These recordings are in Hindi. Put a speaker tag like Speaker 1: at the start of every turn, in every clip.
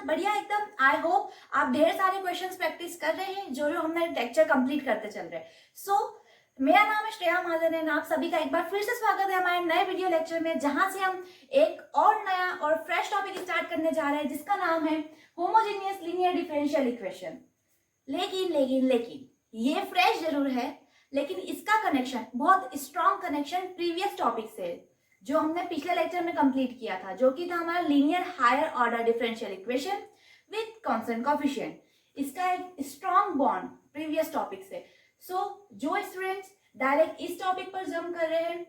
Speaker 1: बढ़िया एकदम। आई होप आप ढेर सारे क्वेश्चंस प्रैक्टिस कर रहे हैं जो जो हमने लेक्चर कंप्लीट करते चल रहे हैं। मेरा नाम है श्रेया महाजन है। आप सभी का एक बार फिर से स्वागत है हमारे नए वीडियो लेक्चर में, जहां से हम एक और नया और फ्रेश टॉपिक स्टार्ट करने जा रहे हैं जिसका नाम है होमोजेनियस लीनियर डिफरेंशियल इक्वेशन। लेकिन ये फ्रेश जरूर है, लेकिन इसका कनेक्शन बहुत स्ट्रॉन्ग कनेक्शन प्रीवियस टॉपिक से जो हमने पिछले लेक्चर में कंप्लीट किया था, जो कि था हमारा linear higher order differential equation with constant coefficient. इसका एक स्ट्रॉन्ग बॉन्ड प्रीवियस टॉपिक से। जो स्टूडेंट्स डायरेक्ट इस टॉपिक पर जंप कर रहे हैं,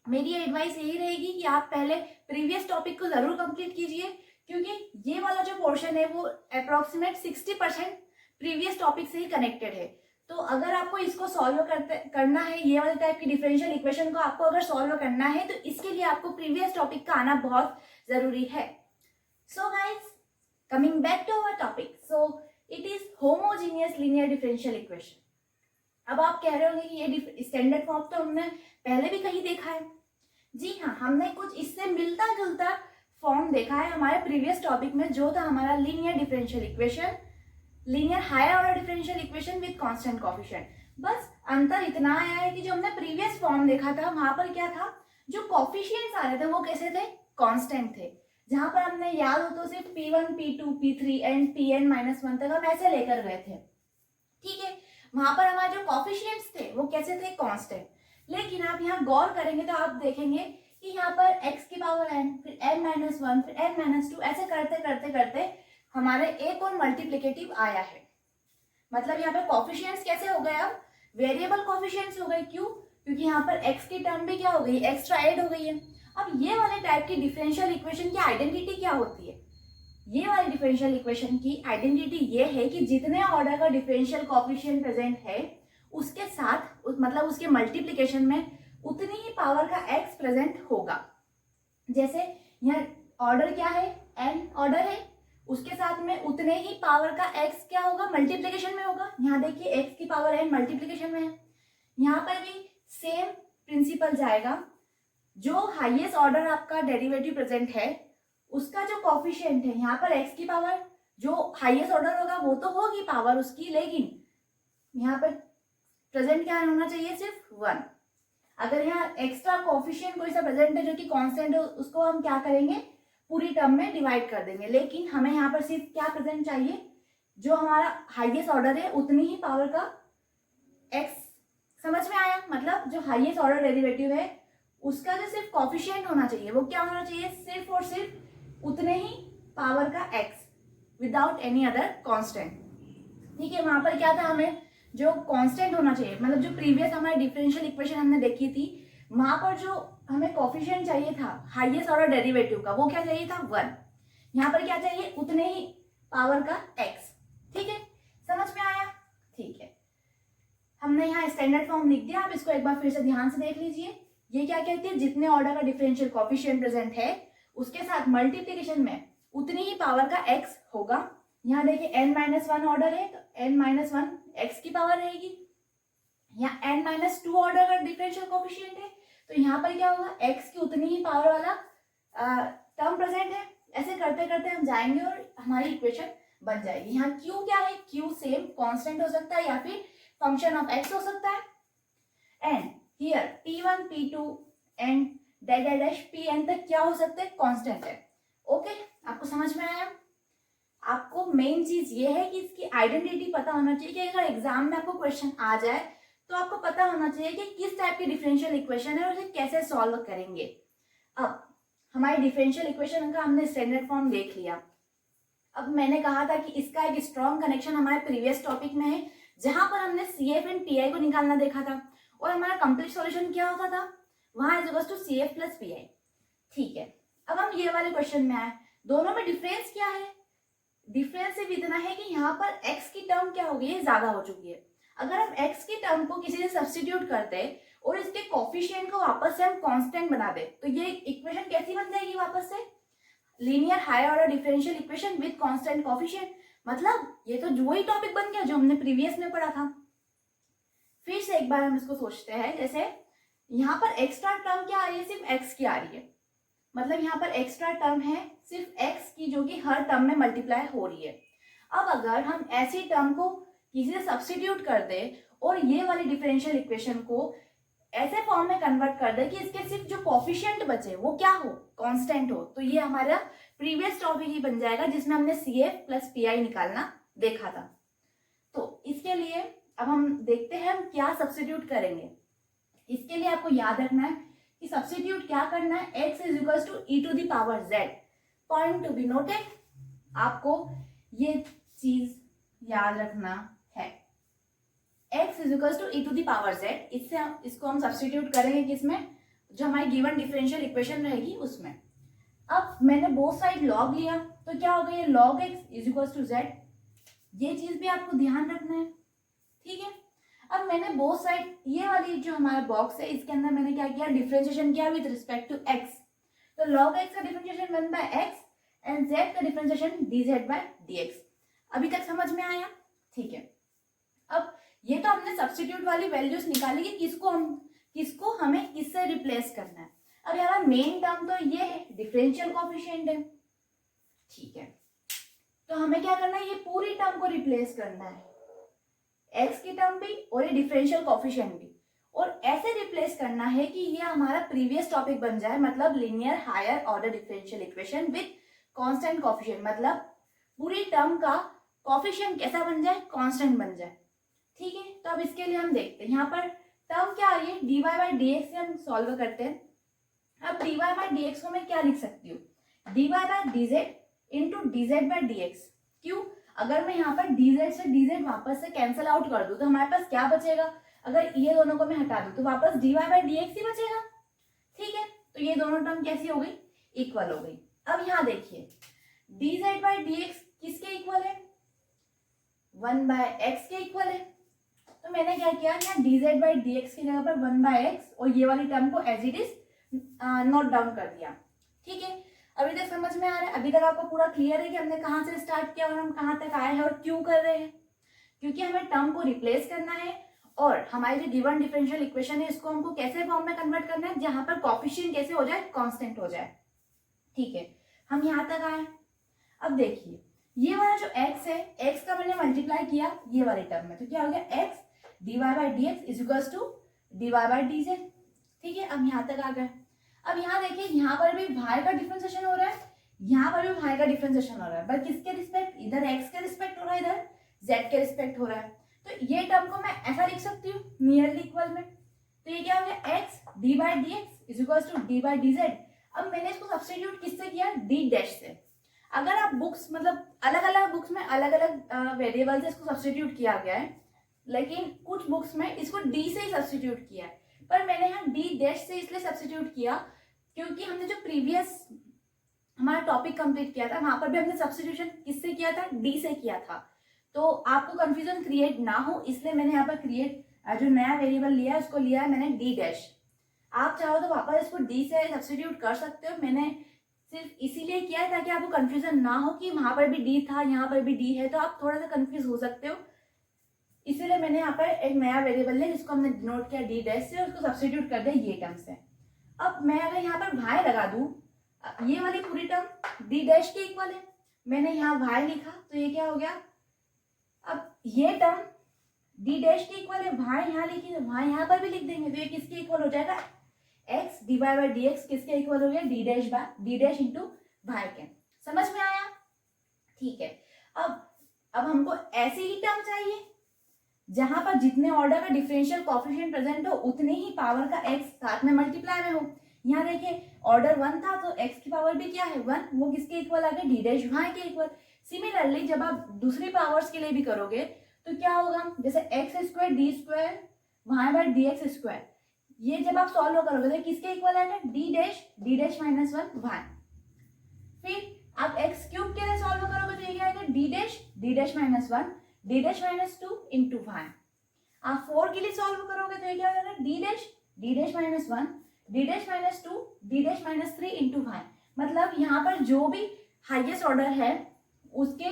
Speaker 1: मेरी एडवाइस यही रहेगी कि आप पहले प्रीवियस टॉपिक को जरूर कंप्लीट कीजिए, क्योंकि ये वाला जो पोर्शन है वो अप्रोक्सीमेट 60% प्रीवियस टॉपिक से ही कनेक्टेड है। तो अगर आपको इसको सॉल्व करना है, ये वाले टाइप की डिफरेंशियल इक्वेशन को आपको अगर सॉल्व करना है, तो इसके लिए आपको प्रीवियस टॉपिक का आना बहुत जरूरी है। So guys, coming back to our topic, so it is homogeneous linear differential equation. अब आप कह रहे होंगे कि ये स्टैंडर्ड फॉर्म तो हमने पहले भी कहीं देखा है। जी हाँ, हमने कुछ इससे मिलता जुलता फॉर्म देखा है हमारे प्रीवियस टॉपिक में, जो था हमारा linear differential equation, linear higher order differential equation with constant coefficient. बस अंतर इतना आया है कि जो हमने प्रीवियस फॉर्म देखा था वहां पर क्या था, जो कोएफिशिएंट्स आ रहे थे वो कैसे थे, कांस्टेंट थे। जहां पर हमने याद हो तो सिर्फ P1, P2, P3 and Pn-1 तक हम ऐसे लेकर गए थे, ठीक है। वहां पर हमारे जो कोएफिशिएंट्स थे वो कैसे थे, कांस्टेंट। लेकिन आप यहाँ गौर करेंगे तो आप देखेंगे कि यहाँ पर x की पावर n, फिर n-1, फिर n-2, ऐसे करते करते करते हमारे एक और मल्टीप्लिकेटिव आया है। मतलब यहाँ पे कोएफिशिएंट्स कैसे हो गए, अब वेरिएबल कोएफिशिएंट्स हो गए। क्यों? क्योंकि यहाँ पर x की टर्म भी क्या हो गई, एक्स्ट्रा ऐड हो गई है। अब ये वाले टाइप की डिफरेंशियल इक्वेशन की आइडेंटिटी क्या होती है? ये वाली डिफरेंशियल इक्वेशन की आइडेंटिटी ये है कि जितने ऑर्डर का डिफरेंशियल कोएफिशिएंट प्रेजेंट है उसके साथ मतलब उसके मल्टीप्लिकेशन में उतनी ही पावर का x प्रेजेंट होगा। जैसे यहाँ ऑर्डर क्या है, n ऑर्डर है, उसके साथ में उतने ही पावर का x क्या होगा, मल्टीप्लिकेशन में होगा। यहाँ देखिए x की पावर n मल्टीप्लिकेशन में है। यहाँ पर भी सेम प्रिंसिपल जाएगा। जो हाईएस्ट ऑर्डर आपका डेरिवेटिव प्रेजेंट है उसका जो कोएफिशिएंट है, यहाँ पर x की पावर जो हाईएस्ट ऑर्डर होगा वो तो होगी पावर उसकी, लेकिन यहाँ पर प्रेजेंट क्या होना चाहिए, सिर्फ 1। अगर यहाँ एक्स्ट्रा कोएफिशिएंट कोई सा प्रेजेंट है जो कि कांस्टेंट है, उसको हम क्या करेंगे, पूरी टर्म में डिवाइड कर देंगे। लेकिन हमें यहाँ पर सिर्फ क्या प्रेजेंट चाहिए, जो हमारा हाईएस्ट ऑर्डर है उतनी ही पावर का x। समझ में आया? मतलब जो हाईएस्ट ऑर्डर डेरिवेटिव है उसका जो सिर्फ कोएफिशिएंट होना चाहिए वो क्या होना चाहिए, सिर्फ और सिर्फ उतने ही पावर का x without any other constant, ठीक है। वहां पर क्या था, हमें जो कांस्टेंट होना चाहिए, मतलब जो प्रीवियस हमारी डिफरेंशियल इक्वेशन हमने देखी थी वहां पर जो हमें कोएफिशिएंट चाहिए था हाईएस्ट ऑर्डर डेरिवेटिव का, वो क्या चाहिए था, 1। यहाँ पर क्या चाहिए, उतने ही पावर का x, ठीक है। समझ में आया? ठीक है, हमने यहाँ स्टैंडर्ड फॉर्म लिख दिया। आप इसको एक बार फिर से ध्यान से देख लीजिए। ये क्या कहती है, जितने ऑर्डर का डिफरेंशियल कोएफिशिएंट प्रेजेंट है उसके साथ मल्टीप्लिकेशन में उतनी ही पावर का x होगा। यहाँ देखिए n-1 ऑर्डर है तो n-1 x की पावर रहेगी। यहाँ n-2 ऑर्डर का डिफरेंशियल कोएफिशिएंट है तो यहाँ पर क्या होगा, x की उतनी ही पावर वाला टर्म प्रेजेंट है। ऐसे करते करते हम जाएंगे और हमारी इक्वेशन बन जाएगी। यहाँ q क्या है, q सेम कांस्टेंट हो सकता है या फिर फंक्शन ऑफ x हो सकता है। And here P1, P2 and dash Pn तक क्या हो सकते हैं, कांस्टेंट है। ओके, आपको समझ में आया? आपको मेन चीज ये है कि इसकी आइडेंटिटी पता होना चाहिए कि अगर एग्जाम में आपको क्वेश्चन आ जाए तो आपको पता होना चाहिए कि किस टाइप की डिफरेंशियल इक्वेशन है और उसे कैसे सॉल्व करेंगे। अब हमारी डिफरेंशियल इक्वेशन का हमने स्टैंडर्ड फॉर्म देख लिया। अब मैंने कहा था कि इसका एक स्ट्रॉन्ग कनेक्शन हमारे प्रीवियस टॉपिक में है, जहां पर हमने CF एंड PI को निकालना देखा था और हमारा कंप्लीट सॉल्यूशन क्या होता था, वहां is equal to CF plus PI, ठीक है। अब हम ये वाले क्वेश्चन में आए, दोनों में डिफरेंस क्या है, डिफरेंस सिर्फ इतना है कि यहाँ पर x की टर्म क्या हो गई है, ज्यादा हो चुकी है। अगर हम x की टर्म को किसी से सब्स्टिट्यूट करते और इसके कोएफिशिएंट को वापस से हम कांस्टेंट बना दे तो ये इक्वेशन कैसी बन जाएगी, वापस से linear higher order differential equation with constant coefficient. मतलब ये तो वही टॉपिक बन गया जो हमने प्रीवियस में पढ़ा था। फिर से एक बार हम इसको सोचते हैं, जैसे यहाँ पर एक्स्ट्रा टर्म क्या आ रही है, सिर्फ x की आ रही है। मतलब मतलब यहाँ पर एक्स्ट्रा टर्म है सिर्फ x की, जो कि हर टर्म में मल्टीप्लाई हो रही है। अब अगर हम ऐसी टर्म को किसी से सब्स्टिट्यूट कर दे और ये वाली डिफरेंशियल इक्वेशन को ऐसे फॉर्म में कन्वर्ट कर दे कि इसके सिर्फ जो कोफिशिएंट बचे वो क्या हो, कांस्टेंट हो, तो ये हमारा प्रीवियस टॉपिक ही बन जाएगा जिसमें हमने CF प्लस PI निकालना देखा था। तो इसके लिए अब हम देखते हैं हम क्या सब्स्टिट्यूट करेंगे। इसके लिए आपको याद रखना है कि सब्स्टिट्यूट क्या करना है, x is equal to e to the power z। Point to be noted, आपको ये चीज याद रखना है, x is equal to e to the power z। इसको हम सब्स्टिट्यूट करेंगे किसमें, जो हमारी गिवन डिफरेंशियल इक्वेशन रहेगी उसमें। अब मैंने बोथ साइड लॉग लिया तो क्या होगा, ये log x is equal to z। ये चीज भी आपको ध्यान रखना है, ठीक है। अब मैंने बोथ साइड, ये वाली जो हमारा बॉक्स है इसके अंदर मैंने क्या किया, डिफरेंशिएशन किया विद रिस्पेक्ट टू x। तो log x का डिफरेंशिएशन 1/x एंड z का डिफरेंशिएशन dz/dx। अभी तक समझ में आया, ठीक है। अब ये तो हमने सब्स्टिट्यूट वाली वैल्यूज निकाली कि किसको हमें किससे रिप्लेस करना है। अब यहाँ मेन टर्म तो ये है, डिफरेंशियल कोएफिशिएंट है, ठीक है। तो हमें क्या करना है, ये पूरी टर्म को रिप्लेस करना है, x की टर्म भी और ये डिफरेंशियल कोएफिशिएंट भी, और ऐसे रिप्लेस करना है कि ये हमारा प्रीवियस टॉपिक बन जाए, मतलब linear higher order differential equation with constant coefficient. मतलब पूरी टर्म का कोएफिशिएंट कैसा बन जाए, कांस्टेंट बन जाए, ठीक है। तो अब इसके लिए हम देखते हैं, यहाँ पर टर्म क्या आ रही है, dy/dx से हम सॉल्व करते हैं। अब dy/dx को मैं क्या लिख सकती हूँ, dy/dz इंटू dz/dx। क्यों, अगर मैं यहाँ पर dz से dz वापस से कैंसिल आउट कर दूं तो हमारे पास क्या बचेगा, अगर ये दोनों को मैं हटा दूं तो वापस dy/dx ही बचेगा, ठीक है। तो ये दोनों टर्म कैसी हो गई, इक्वल हो गई। अब यहाँ देखिए dz/dx किसके इक्वल है, 1/x के इक्वल है। तो मैंने क्या किया, यहाँ dz/dx की जगह पर 1/x और ये वाली टर्म को as it is note down कर दिया, ठीक है। अभी तक समझ में आ रहा है, अभी तक आपको पूरा क्लियर है कि हमने कहाँ से स्टार्ट किया और हम कहाँ तक आए हैं और क्यों कर रहे हैं, क्योंकि हमें टर्म को रिप्लेस करना है और हमारी जो गिवन डिफरेंशियल इक्वेशन है इसको हमको कैसे फॉर्म में कन्वर्ट करना है जहां पर कोएफिशिएंट कैसे हो जाए, कांस्टेंट हो जाए, ठीक है। हम यहाँ तक आए। अब देखिए ये वाला जो x है, x का मैंने मल्टीप्लाई किया ये वाले टर्म में, तो क्या हो गया, x dy/dx is equal to dy/dz, ठीक है। अब यहाँ तक आ गए। अब यहाँ देखिए, यहाँ पर भी y का डिफरेंशिएशन हो रहा है, यहाँ पर भी y का डिफरेंशिएशन हो रहा है, बट किसके रिस्पेक्ट, इधर x के रिस्पेक्ट हो रहा है, इधर z के रिस्पेक्ट हो रहा है। तो ये टर्म को मैं ऐसा लिख सकती हूँ नियरली इक्वल में। तो ये क्या हो गया, x d/dx is equal to d/dz। अब मैंने इसको सब्स्टिट्यूट किससे किया, d' से। अगर आप बुक्स, मतलब अलग अलग बुक्स में अलग अलग वेरिएबल से इसको सब्स्टिट्यूट किया गया है, लेकिन कुछ बुक्स में इसको d से ही सब्स्टिट्यूट किया है, पर मैंने यहाँ d' से इसलिए सब्स्टिट्यूट किया क्योंकि हमने जो प्रीवियस हमारा टॉपिक कंप्लीट किया था वहां पर भी हमने सब्स्टिट्यूशन किससे किया था, d से किया था। तो आपको कंफ्यूजन क्रिएट ना हो इसलिए मैंने यहाँ पर जो नया वेरिएबल लिया है उसको लिया है मैंने d'। आप चाहो तो वापस इसको d से सब्स्टिट्यूट कर सकते हो, मैंने सिर्फ इसीलिए किया है ताकि आपको कंफ्यूजन ना हो कि वहां पर भी d था यहाँ पर भी d है, तो आप थोड़ा सा कंफ्यूज हो सकते हो, इसीलिए मैंने यहाँ पर एक नया वेरिएबल लिया जिसको हमने डिनोट किया d' से, उसको सब्स्टिट्यूट कर दिया ये टर्म से। अब मैं अगर यहाँ पर y लगा दूं, ये वाली पूरी टर्म d' के इक्वल है, मैंने यहाँ y लिखा तो ये क्या हो गया, अब ये टर्म d' के इक्वल है, y यहाँ लिखी तो y यहाँ पर भी लिख देंगे, तो ये किसके इक्वल हो जाएगा, x dy/dx किसके इक्वल हो गया, d' इंटू y के। समझ में आया, ठीक है। अब हमको ऐसी ही टर्म चाहिए जहां पर जितने ऑर्डर का डिफरेंशियल कोएफिशिएंट प्रेजेंट हो उतने ही पावर का x साथ में मल्टीप्लाई में हो। यहाँ देखिए ऑर्डर 1 था तो x की पावर भी क्या है 1, वो किसके इक्वल आ गया, d' y के इक्वल। सिमिलरली जब आप दूसरी पावर्स के लिए भी करोगे तो क्या होगा, जैसे x² d²y/dx², ये जब आप सॉल्व करोगे तो किसके इक्वल आएगा, d'-1 y। फिर आप x³ के लिए सॉल्व करोगे तो ये क्या आएगा, d'-1 d'-2 इंटू y। आप 4 के लिए सॉल्व करोगे तो ये क्या होगा, d'-1 d'-2 d'-3 into y। मतलब यहाँ पर जो भी हाईएस्ट ऑर्डर है उसके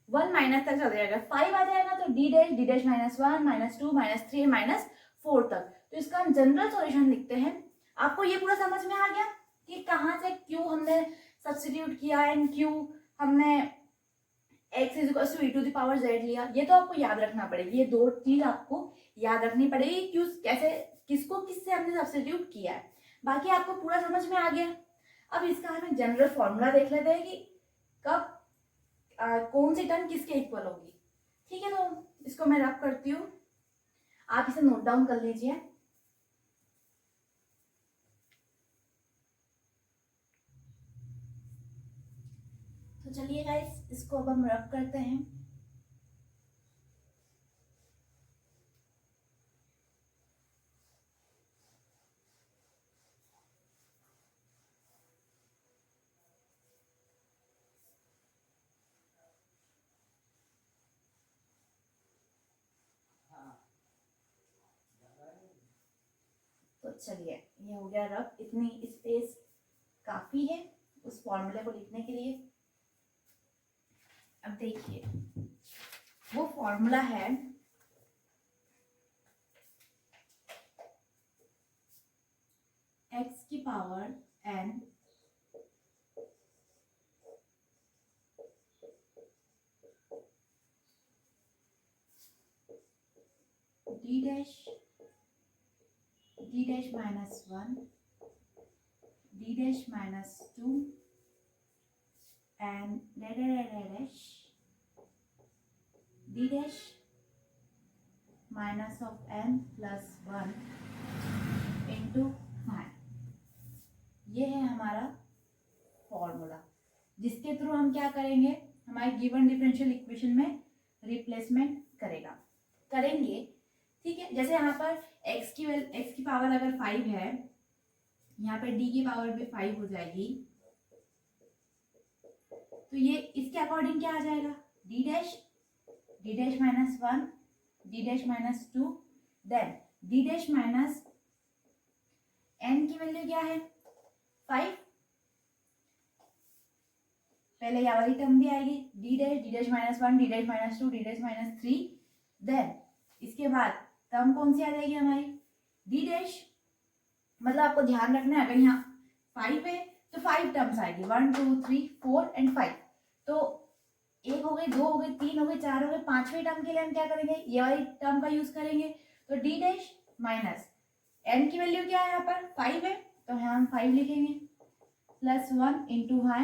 Speaker 1: 1 माइनस तक चल जाएगा, 5 आ जाएगा तो d'-1 -2 -3 -4 तक। तो इसका हम जनरल सॉल्यूशन लिखते हैं। आपको ये पूरा समझ में आ गया, कि कहाँ से क्यों हमने सब्स्टिट्यूट किया एंड क्यों हमने x is equal to e to the power z लिया, ये तो आपको याद रखना पड़ेगी। ये दो चीज आपको याद रखनी पड़ेगी, क्यों कैसे किसको किससे हमने सब्स्टिट्यूट किया है। बाकी आपको पूरा समझ में आ गया। अब इसका हमें जनरल फॉर्मूला देख लेते हैं कि कब कौन सी टर्म किसके इक्वल होगी। ठीक है, तो इसको मैं रब करती हूँ, आप इसे नोट डाउन कर लीजिए। तो चलिए गाइस, इसको अब हम रब करते हैं। तो चलिए, ये हो गया रब। इतनी स्पेस काफी है उस फॉर्मूले को लिखने के लिए। अब देखिए, वो फॉर्मूला है x की power n d dash minus 1 d dash minus 2 and dash d dash minus of n plus 1 into 5। ये है हमारा फॉर्मूला, जिसके थ्रू हम क्या करेंगे, हमारे गिवन डिफरेंशियल इक्वेशन में रिप्लेसमेंट करेंगे। ठीक है, जैसे यहाँ पर x की पावर अगर 5 है, यहाँ पे d की पावर भी 5 हो जाएगी, तो ये इसके अकॉर्डिंग क्या आ जाएगा, d dash minus 1 d dash minus 2 then d dash minus n की वैल्यू क्या है 5। पहले यह वाली टर्म भी आएगी d dash minus 1 d dash minus 2 d dash minus 3, then इसके बाद टर्म कौन सी आ जाएगी हमारी d डैश। मतलब आपको ध्यान रखना है, अगर यहाँ 5 है तो 5 टर्म्स आएगी, 1 2 3 4 एंड 5। तो 1 हो गई, 2 हो गई, 3 हो गई, 4 हो गई, 5वें टर्म के लिए हम क्या करेंगे, ये वाली टर्म का यूज करेंगे। तो d डैश माइनस n की वैल्यू क्या है, यहाँ पर 5 है, तो यहाँ हम 5 लिखेंगे, प्लस 1 इंटू है,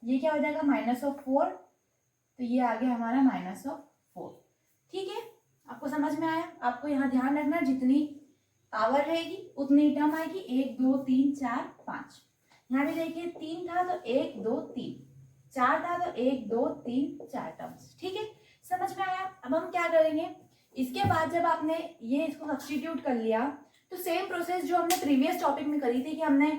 Speaker 1: ये क्या हो जाएगा माइनस ऑफ 4, तो ये आ गया हमारा माइनस ऑफ 4। ठीक है, आपको समझ में आया। आपको यहाँ ध्यान रखना, जितनी पावर रहेगी उतनी टर्म आएगी, 1 2 3 4 5। यहाँ भी देखिए 3 था तो 1 2 3, 4 था तो 1 2 3 4 टर्म्स। ठीक है, समझ में आया। अब हम क्या करेंगे, इसके बाद जब आपने ये इसको सब्स्टिट्यूट कर लिया, तो सेम प्रोसेस जो हमने प्रीवियस टॉपिक में करी थी कि हमने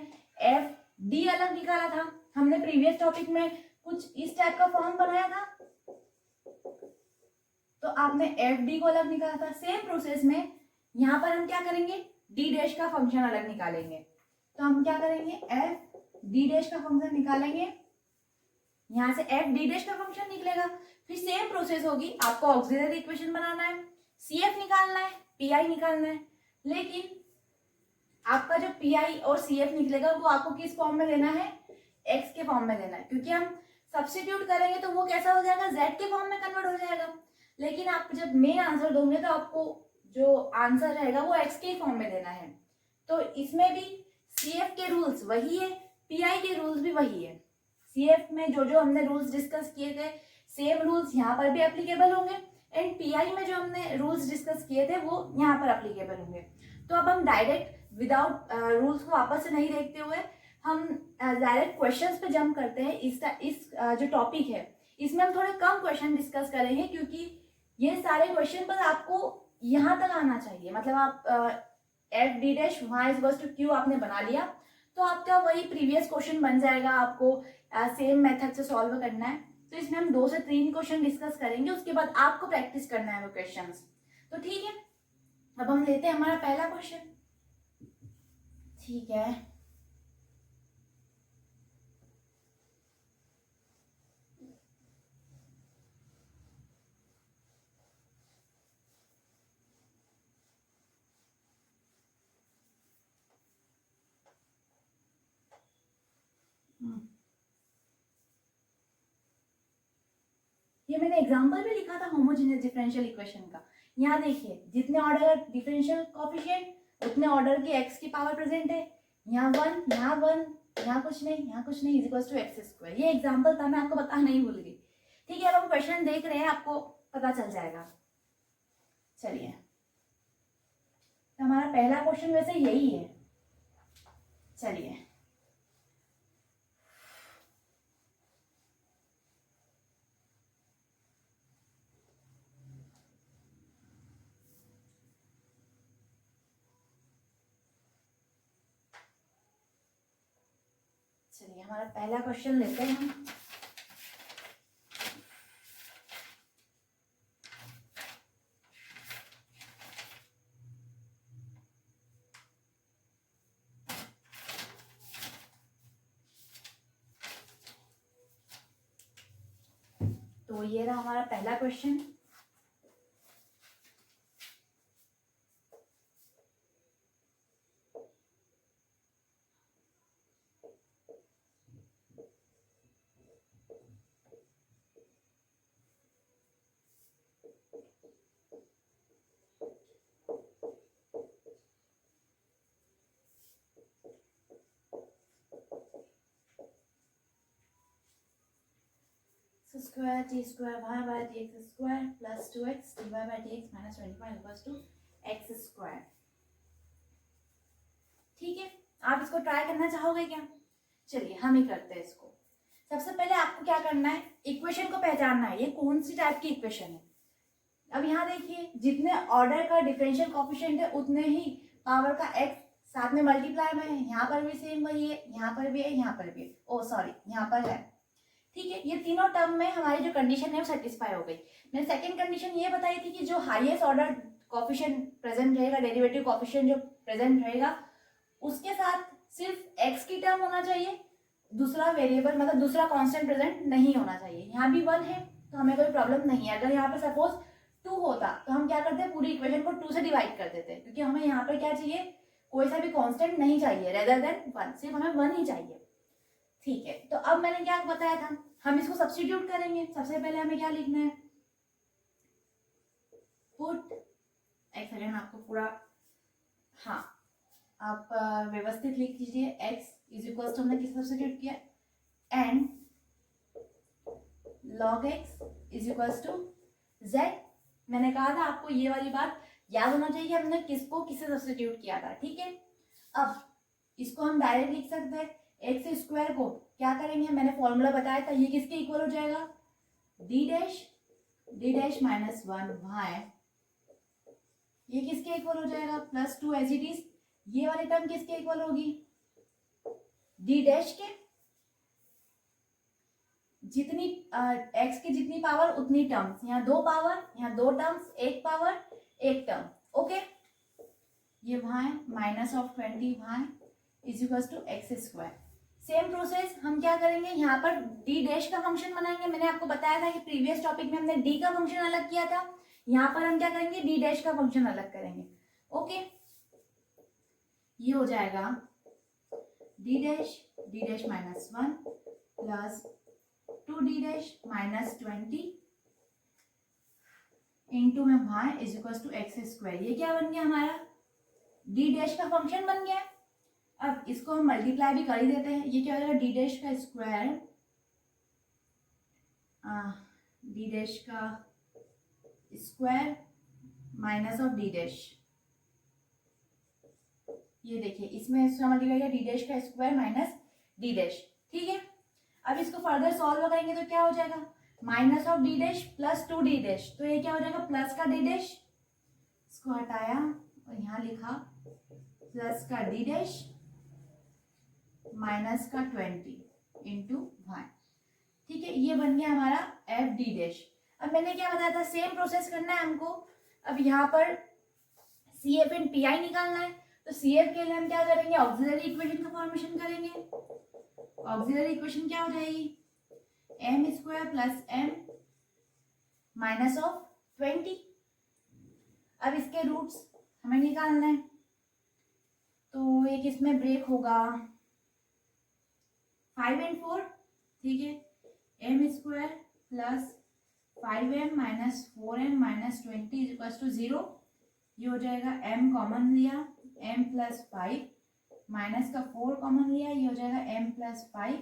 Speaker 1: एफ डी अलग निकाला था, हमने प्रीवियस टॉपिक में कुछ इस टाइप का फॉर्म बनाया था, तो आपने एफ डी को अलग निकाला था। सेम प्रोसेस में यहाँ पर हम क्या करेंगे, डी डैश का फंक्शन अलग निकालेंगे। तो हम क्या करेंगे, एफ डी डैश का फंक्शन निकालेंगे, यहाँ से एफ डी डैश का फंक्शन निकलेगा। फिर सेम प्रोसेस होगी, आपको ऑक्सिलरी इक्वेशन बनाना है, सी एफ निकालना है, पी आई निकालना है, लेकिन आपका जो पी आई और सी एफ निकलेगा वो आपको किस फॉर्म में लेना है, एक्स के फॉर्म में लेना है, क्योंकि हम सब्स्टिट्यूट करेंगे तो वो कैसा हो जाएगा, जेड के फॉर्म में कन्वर्ट हो जाएगा। लेकिन आप जब मेन आंसर दोगे तो आपको जो आंसर रहेगा वो एक्स के फॉर्म में देना है। तो इसमें भी सी एफ के रूल्स वही है, पी आई के रूल्स भी वही है। सी एफ में जो जो हमने रूल्स डिस्कस किए थे, सेम रूल्स यहाँ पर भी एप्लीकेबल होंगे, एंड पी आई में जो हमने रूल्स डिस्कस किए थे वो यहाँ पर एप्लीकेबल होंगे। तो अब हम डायरेक्ट विदाउट रूल्स को वापस से नहीं देखते हुए हम डायरेक्ट क्वेश्चंस पे जंप करते हैं। इस जो टॉपिक है इसमें हम थोड़े कम क्वेश्चन डिस्कस करेंगे, क्योंकि ये सारे क्वेश्चन पर आपको यहाँ तक आना चाहिए। मतलब आप एफ डी डैश वहाँ इज टू क्यू आपने बना लिया तो आपका वही प्रीवियस क्वेश्चन बन जाएगा, आपको सेम मेथड से सॉल्व करना है। तो इसमें हम 2 से 3 क्वेश्चन डिस्कस करेंगे, उसके बाद आपको प्रैक्टिस करना है वो क्वेश्चंस। तो ठीक है, अब हम लेते हैं हमारा पहला क्वेश्चन। ठीक है, ये मैंने एग्जांपल भी लिखा था होमोजेनियस डिफरेंशियल इक्वेशन का। यहाँ देखिए, जितने ऑर्डर का डिफरेंशियल कोएफिशिएंट उतने ऑर्डर की एक्स की पावर प्रेजेंट है। यहाँ 1, यहाँ 1, यहाँ कुछ नहीं, यहाँ कुछ नहीं, इज टू एक्स स्क्वायर। ये एग्जाम्पल था, मैं आपको बताना नहीं भूल गई। ठीक है, अब हम क्वेश्चन देख रहे हैं, आपको पता चल जाएगा। चलिए, तो हमारा पहला क्वेश्चन वैसे यही है। चलिए, हमारा पहला क्वेश्चन लेते हैं हम। तो ये रहा हमारा पहला question. Square t square y by d x square plus 2x d y by d x minus 25 equals to x square. ठीक है, आप इसको ट्राई करना चाहोगे क्या? चलिए, हम ही करते हैं इसको। सबसे पहले आपको क्या करना है, इक्वेशन को पहचानना है, ये कौन सी टाइप की इक्वेशन है। अब यहाँ देखिए, जितने ऑर्डर का डिफरेंशियल कोएफिशिएंट है उतने ही पावर का x साथ में मल्टीप्लाई में है। यहाँ पर भी सेम वही है, यहाँ पर भी है, यहाँ पर भी है, ओ सॉरी यहाँ पर है। ठीक है, ये तीनों टर्म में हमारी जो कंडीशन है वो सेटिस्फाई हो गई। मैंने सेकंड कंडीशन ये बताई थी कि जो हाईएस्ट ऑर्डर कोएफिशिएंट प्रेजेंट रहेगा, डेरिवेटिव कोएफिशिएंट जो प्रेजेंट रहेगा, उसके साथ सिर्फ x की टर्म होना चाहिए, दूसरा वेरिएबल मतलब दूसरा कांस्टेंट प्रेजेंट नहीं होना चाहिए। यहाँ भी 1 है तो हमें कोई प्रॉब्लम नहीं है। अगर यहाँ पे सपोज 2 होता तो हम क्या करते हैं, पूरी इक्वेशन को 2 से डिवाइड कर देते हैं, क्योंकि हमें यहाँ पर क्या चाहिए, कोई सा भी कांस्टेंट नहीं चाहिए रेदर देन 1, सिर्फ हमें 1 ही चाहिए। ठीक है, तो अब मैंने क्या बताया था, हम इसको सब्स्टिट्यूट करेंगे। सबसे पहले हमें क्या लिखना है, पुट, एक सेकेंड आपको पूरा, हाँ आप व्यवस्थित लिख लीजिए, x इज इक्वल टू, हमने किस सब्स्टिट्यूट किया, and log x is equal to z। मैंने कहा था आपको ये वाली बात याद होना चाहिए, हमने किसको किससे सब्स्टिट्यूट किया था। ठीक है, अब इसको हम डायरेक्ट लिख सकते हैं, एक्स स्क्वायर को क्या करेंगे, मैंने फॉर्मूला बताया था, ये किसके इक्वल हो जाएगा, डी डैश माइनस 1 वाई, ये किसके इक्वल हो जाएगा, प्लस 2 एज इट इज। ये वाली टर्म किसके इक्वल होगी, डी डैश के, जितनी एक्स की जितनी पावर उतनी टर्म्स, यहाँ 2 पावर, यहाँ 2 टर्म्स, 1 पावर 1 टर्म। ओके, ये y minus of 20 y is equal to x square. Same process हम क्या करेंगे, यहाँ पर डी डैश का फंक्शन बनाएंगे। मैंने आपको बताया था कि प्रीवियस टॉपिक में हमने डी का फंक्शन अलग किया था, यहाँ पर हम क्या करेंगे, डी डैश का फंक्शन अलग करेंगे। ओके, ये हो जाएगा D dash minus 1 plus 2 D dash minus 20 into में Y is equal to x square. ये क्या बन गया, हमारा डी डैश का फंक्शन बन गया। अब इसको हम मल्टीप्लाई भी कर ही देते हैं, ये क्या हो जाएगा, डी डैश का स्क्वायर, डी डैश का square minus of D dash, ये देखिए इसमें इसका मल्टीप्लाई किया, डी डैश का स्क्वायर माइनस डी डैश। ठीक है, अब इसको फर्दर सॉल्व करेंगे तो क्या हो जाएगा, minus of D dash plus 2 D dash, तो ये क्या हो जाएगा, प्लस का डी डैश, इसको हटाया और यहाँ लिखा प्लस का डी डैश माइनस का 20 इंटू वाई। ठीक है, ये बन गया हमारा एफ डी डैश। अब मैंने क्या बताया था, सेम प्रोसेस करना है हमको। अब यहाँ पर C F and P I निकालना है, तो सी एफ के लिए हम क्या करेंगे, ऑक्सिलरी इक्वेशन का फॉर्मेशन करेंगे। ऑक्सिलरी इक्वेशन क्या हो जाएगी, m square plus m minus of 20। अब इसके रूट्स हमें निकालना है, तो एक इसमें ब्रेक होगा 5 and 4, ठीक है, m square plus 5m minus 4m minus 20 is equal to 0। ये हो जाएगा m कॉमन लिया, m प्लस 5 माइनस का 4 कॉमन लिया, ये हो जाएगा m plus 5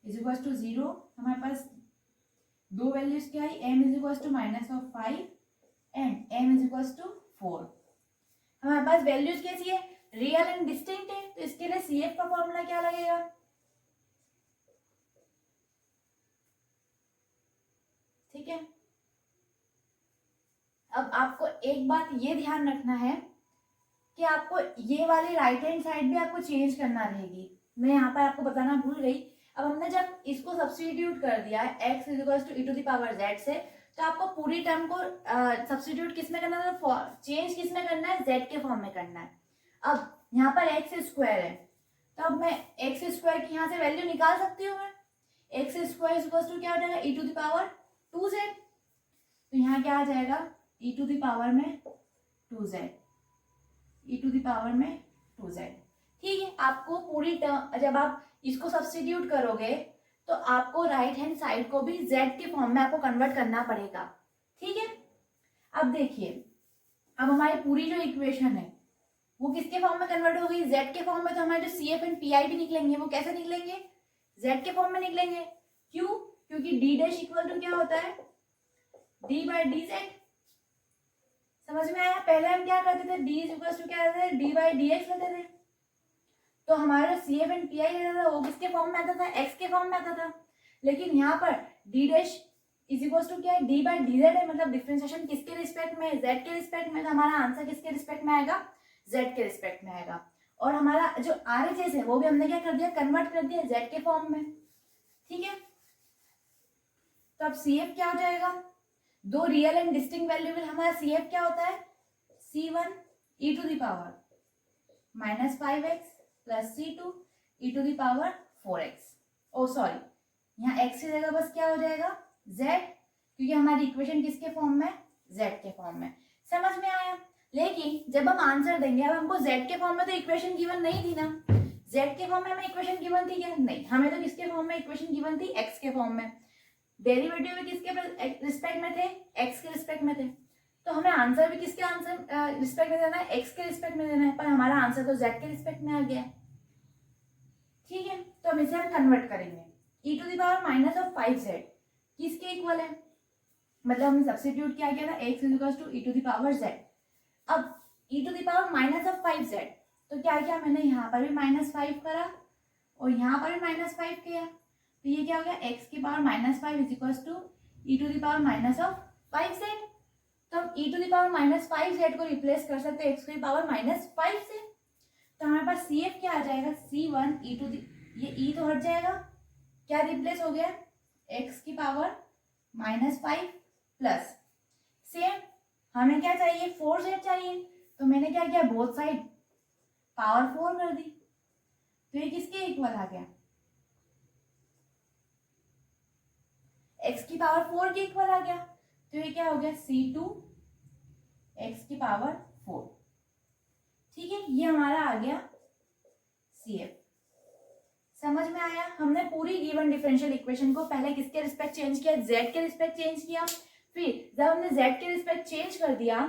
Speaker 1: is equal to 0। हमारे पास दो वैल्यूज क्या आई, m is equal to minus of 5 and m is equal to 4। हमारे पास वैल्यूज कैसी है, रियल एंड डिस्टिंक्ट है, तो इसके लिए CF का फॉर्मूला क्या लगेगा, ठीक है। अब आपको एक बात ये ध्यान रखना है कि आपको ये वाली राइट हैंड साइड भी आपको चेंज करना रहेगी। मैं यहाँ पर आपको बताना भूल गई। अब हमने जब इसको सब्स्टिट्यूट कर दिया है x is equal to e to the power z से, तो आपको पूरी टर्म को सब्स्टिट्यूट किस में करना है, चेंज किस में करना है, z के फॉर्म में करना है। अब यहाँ पर x स्क्वायर है, तो अब मैं x स्क्वायर की यहाँ से वैल्यू निकाल सकती हूँ। मैं x square is equal to क्या हो जाएगा, e to the power 2z। तो यहाँ क्या आ जाएगा, e टू द पावर में 2z, e to the power में 2z, ठीक है। आपको पूरी टर्म जब आप इसको सब्स्टिट्यूट करोगे तो आपको राइट हैंड साइड को भी z के फॉर्म में आपको कन्वर्ट करना पड़ेगा, ठीक है। अब देखिए, अब हमारी पूरी जो इक्वेशन है वो किसके फॉर्म में कन्वर्ट हो गई, z के फॉर्म में। तो हमारे जो CF एंड PI भी निकलेंगे वो कैसे निकलेंगे, z के फॉर्म में निकलेंगे। क्यों, क्योंकि d डैश इक्वल टू क्या होता है, d बाई dz। समझ में आया, पहले हम क्या करते थे, d इज इक्वल टू क्या रहता है, d बाई dx लेते थे। तो हमारा जो CF एंड PI रहता था वो किसके फॉर्म में आता था, x के फॉर्म में आता था। लेकिन यहाँ पर d dash is equal to क्या है, d बाई dz है, मतलब डिफरेंशिएशन किसके रिस्पेक्ट में, z के रिस्पेक्ट में। तो हमारा आंसर किसके रिस्पेक्ट में आएगा, z के रिस्पेक्ट में आएगा। और हमारा जो RHS है वो भी हमने क्या कर दिया, कन्वर्ट कर दिया z के फॉर्म में, ठीक है। तो अब CF क्या हो जाएगा, दो रियल एंड डिस्टिंक्ट वेरिएबल, हमारा CF क्या होता है, C1 e to the power minus 5x plus C2 e to the power 4x। Oh sorry, यहाँ x की जगह बस क्या हो जाएगा, z, क्योंकि हमारी इक्वेशन किसके फॉर्म में, z के फॉर्म में। समझ में आया। लेकिन जब हम आंसर देंगे, अब हमको z के फॉर्म में तो इक्वेशन गिवन नहीं थी ना, z के फॉर्म में हमें इक्वेशन गिवन थी क्या, नहीं, हमें तो किसके फॉर्म में इक्वेशन गिवन थी, x के फॉर्म में। डेरिवेटिव भी किसके रिस्पेक्ट में थे, x के रिस्पेक्ट में थे। तो हमें आंसर भी किसके आंसर रिस्पेक्ट में देना है, x के रिस्पेक्ट में देना है, पर हमारा आंसर तो z के रिस्पेक्ट में आ गया, ठीक है। तो हम इसे हम कन्वर्ट करेंगे, e to the power minus of 5z किसके इक्वल है, मतलब हमने सब्स्टिट्यूट क्या किया था, x is equal to e to the power z। अब e to the power minus of 5z, तो क्या किया मैंने, यहाँ पर भी माइनस 5 करा और यहाँ पर भी माइनस 5 किया, तो ये क्या हो गया, x की power minus 5 is equal to e to the power minus of 5z। तो हम e to the power minus 5z को रिप्लेस कर सकते हैं x की पावर माइनस 5 से। तो हमारे पास CF क्या आ जाएगा, C1 e टू द, ये e तो हट जाएगा, क्या रिप्लेस हो गया, x की पावर माइनस 5 प्लस सेम हमें क्या चाहिए, 4z चाहिए। तो मैंने क्या किया, बोथ साइड पावर 4 कर दी, तो ये किसके इक्वल आ गया, x की पावर 4 के इक्वल आ गया। तो ये क्या हो गया, C2 x की पावर 4, ठीक है। ये हमारा आ गया CF। समझ में आया, हमने पूरी गिवन डिफरेंशियल इक्वेशन को पहले किसके रिस्पेक्ट चेंज किया, z के रिस्पेक्ट चेंज किया। फिर जब हमने z के रिस्पेक्ट चेंज कर दिया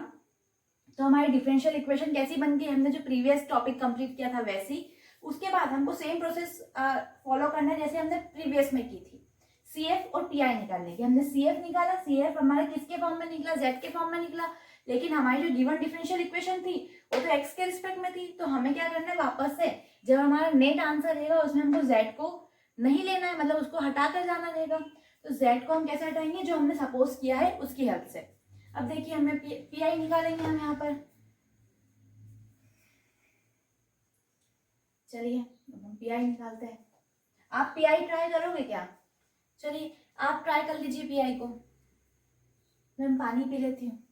Speaker 1: तो हमारी डिफरेंशियल इक्वेशन कैसी बन गई, हमने जो प्रीवियस टॉपिक कंप्लीट किया था वैसी। उसके बाद हमको सेम प्रोसेस फॉलो करना है जैसे हमने प्रीवियस में की थी, CF और PI निकालने की। हमने CF निकाला, CF हमारा किसके फॉर्म में निकला, z के फॉर्म में निकला। लेकिन हमारी जो गिवन डिफरेंशियल इक्वेशन थी वो तो x के रिस्पेक्ट में थी, तो हमें क्या करना है, वापस से जब हमारा नेट आंसर रहेगा उसमें हमको z को नहीं लेना है, मतलब उसको हटा कर जाना रहेगा। तो z को हम कैसे हटाएंगे, जो हमने सपोज किया है उसकी हेल्प से। अब देखिए हमें PI निकालेंगे हम यहाँ पर, चलिए हम PI निकालते हैं। आप PI ट्राई करोगे क्या, चलिए आप ट्राई कर लीजिए PI को, मैं पानी पी लेती हूँ।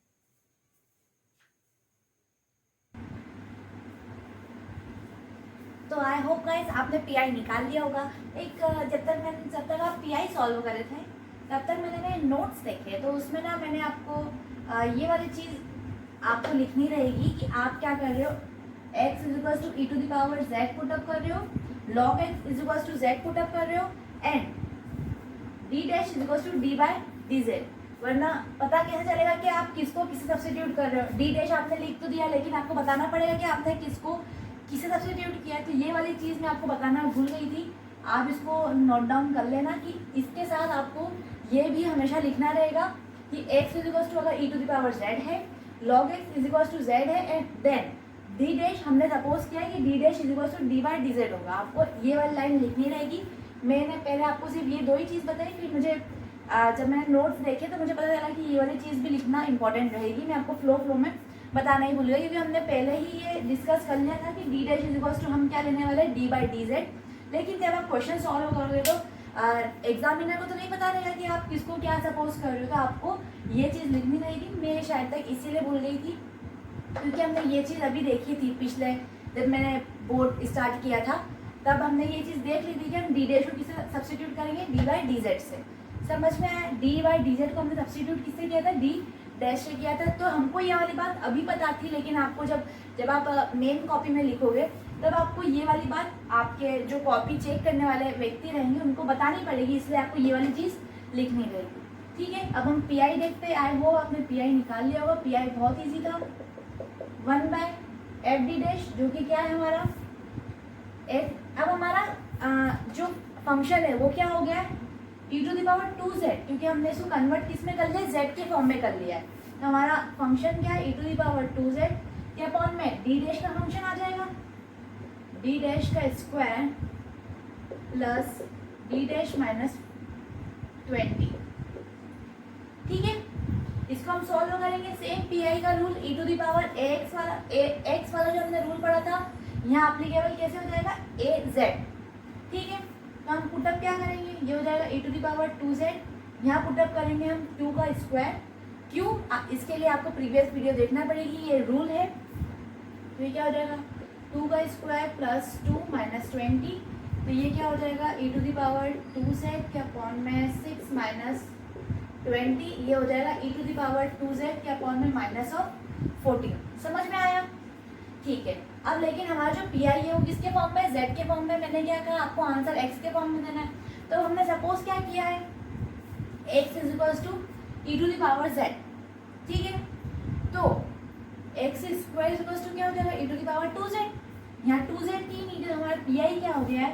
Speaker 1: तो आई होप गाइस आपने PI निकाल लिया होगा। एक जब तक आप PI सॉल्व कर रहे थे तब तक मैंने नोट्स देखे, तो उसमें ना मैंने आपको ये वाली चीज़ आपको लिखनी रहेगी कि आप क्या कर रहे हो, x is equal to e to the power z put up कर रहे हो log x is equal to z put up कर रहे हो and d dash is equal to d by dz। वरना पता कैसे चलेगा कि आप किसको किसे सब्स्टिट्यूट कर रहे हो। d डैश आपने लिख तो दिया लेकिन आपको बताना पड़ेगा कि आपने किसको किसे सब्स्टिट्यूट किया है। तो ये वाली चीज़ मैं आपको बताना भूल गई थी, आप इसको नोट डाउन कर लेना कि इसके साथ आपको ये भी हमेशा लिखना रहेगा कि x इज इक्वल टू अगर e to the power z है, log x is equal to z है एंड देन d डैश हमने सपोज किया है कि d dash is equal to d by dz होगा। आपको ये वाली लाइन लिखनी रहेगी। मैंने पहले आपको सिर्फ ये दो ही चीज़ बताई, फिर मुझे जब मैंने नोट्स देखे तो मुझे पता चला कि ये वाली चीज़ भी लिखना इंपॉर्टेंट रहेगी। मैं आपको फ्लो में बताना ही भूल गई क्योंकि हमने पहले ही ये डिस्कस कर लिया था कि d dash is equal to हम क्या लेने वाले हैं d बाई dz। लेकिन जब आप क्वेश्चन सॉल्व करोगे तो एग्जामिनर को तो नहीं पता रहेगा कि आप किसको क्या सपोज कर रहे हो, तो आपको ये चीज़ लिखनी रहेगी। मैं शायद तक इसीलिए भूल गई थी क्योंकि हमने ये चीज़ अभी देखी थी पिछले जब मैंने बोर्ड स्टार्ट किया था, तब हमने ये चीज़ देख ली थी कि हम डी डैश को किससे सब्स्टिट्यूट करेंगे, डी बाई डी जेड से। समझ में आया? डी बाई डी जेड को हमने सब्स्टिट्यूट किससे किया था, डी डैश से किया था। तो हमको ये वाली बात अभी पता थी, लेकिन आपको जब आप मेन कॉपी में लिखोगे तब आपको ये वाली बात आपके जो कॉपी चेक करने वाले व्यक्ति रहेंगे उनको बतानी पड़ेगी, इसलिए आपको ये वाली चीज़ लिखनी रहेगी। ठीक है, अब हम पी आई देखते हैं। आई होप आपने पी आई निकाल लिया होगा। पी आई बहुत ईजी था, 1 बाय एफ डी डैश जो कि क्या है हमारा एफ। अब हमारा जो फंक्शन है वो क्या हो गया है, e to the power 2z, क्योंकि हमने इसको कन्वर्ट किस में कर लिया, z के फॉर्म में कर लिया है। तो हमारा फंक्शन क्या है, e to the power 2z के अपॉन में d डैश का फंक्शन आ जाएगा, d डैश का square plus d dash minus 20। ठीक है, इसको हम सॉल्व करेंगे। सेम पी आई का rule, e to the power x वाला जो हमने रूल पढ़ा था यहाँ एप्लीकेबल कैसे हो जाएगा, az। ठीक है, तो हम पुटअप क्या करेंगे, ये हो जाएगा e to the power 2z। यहाँ पुटअप करेंगे हम 2 का स्क्वायर। क्यों, इसके लिए आपको प्रीवियस वीडियो देखना पड़ेगी, ये रूल है। तो ये क्या हो जाएगा, 2 का स्क्वायर प्लस 2 माइनस 20। तो ये क्या हो जाएगा, e to the power 2z के अपॉन में 6 माइनस 20। ये हो जाएगा e to the power 2z के अपॉन में माइनस ऑफ 14। समझ में आया? ठीक है, अब लेकिन हमारा जो पी आई है वो किसके फॉर्म में, z के फॉर्म में। मैंने क्या कहा, आपको आंसर x के फॉर्म में देना है। तो हमने सपोज क्या किया है, x is equal to e to the power z। ठीक है, तो x square is equal to क्या हो जाएगा, e to the power 2z। यहाँ 2z की नीचे हमारा पी आई क्या हो गया है,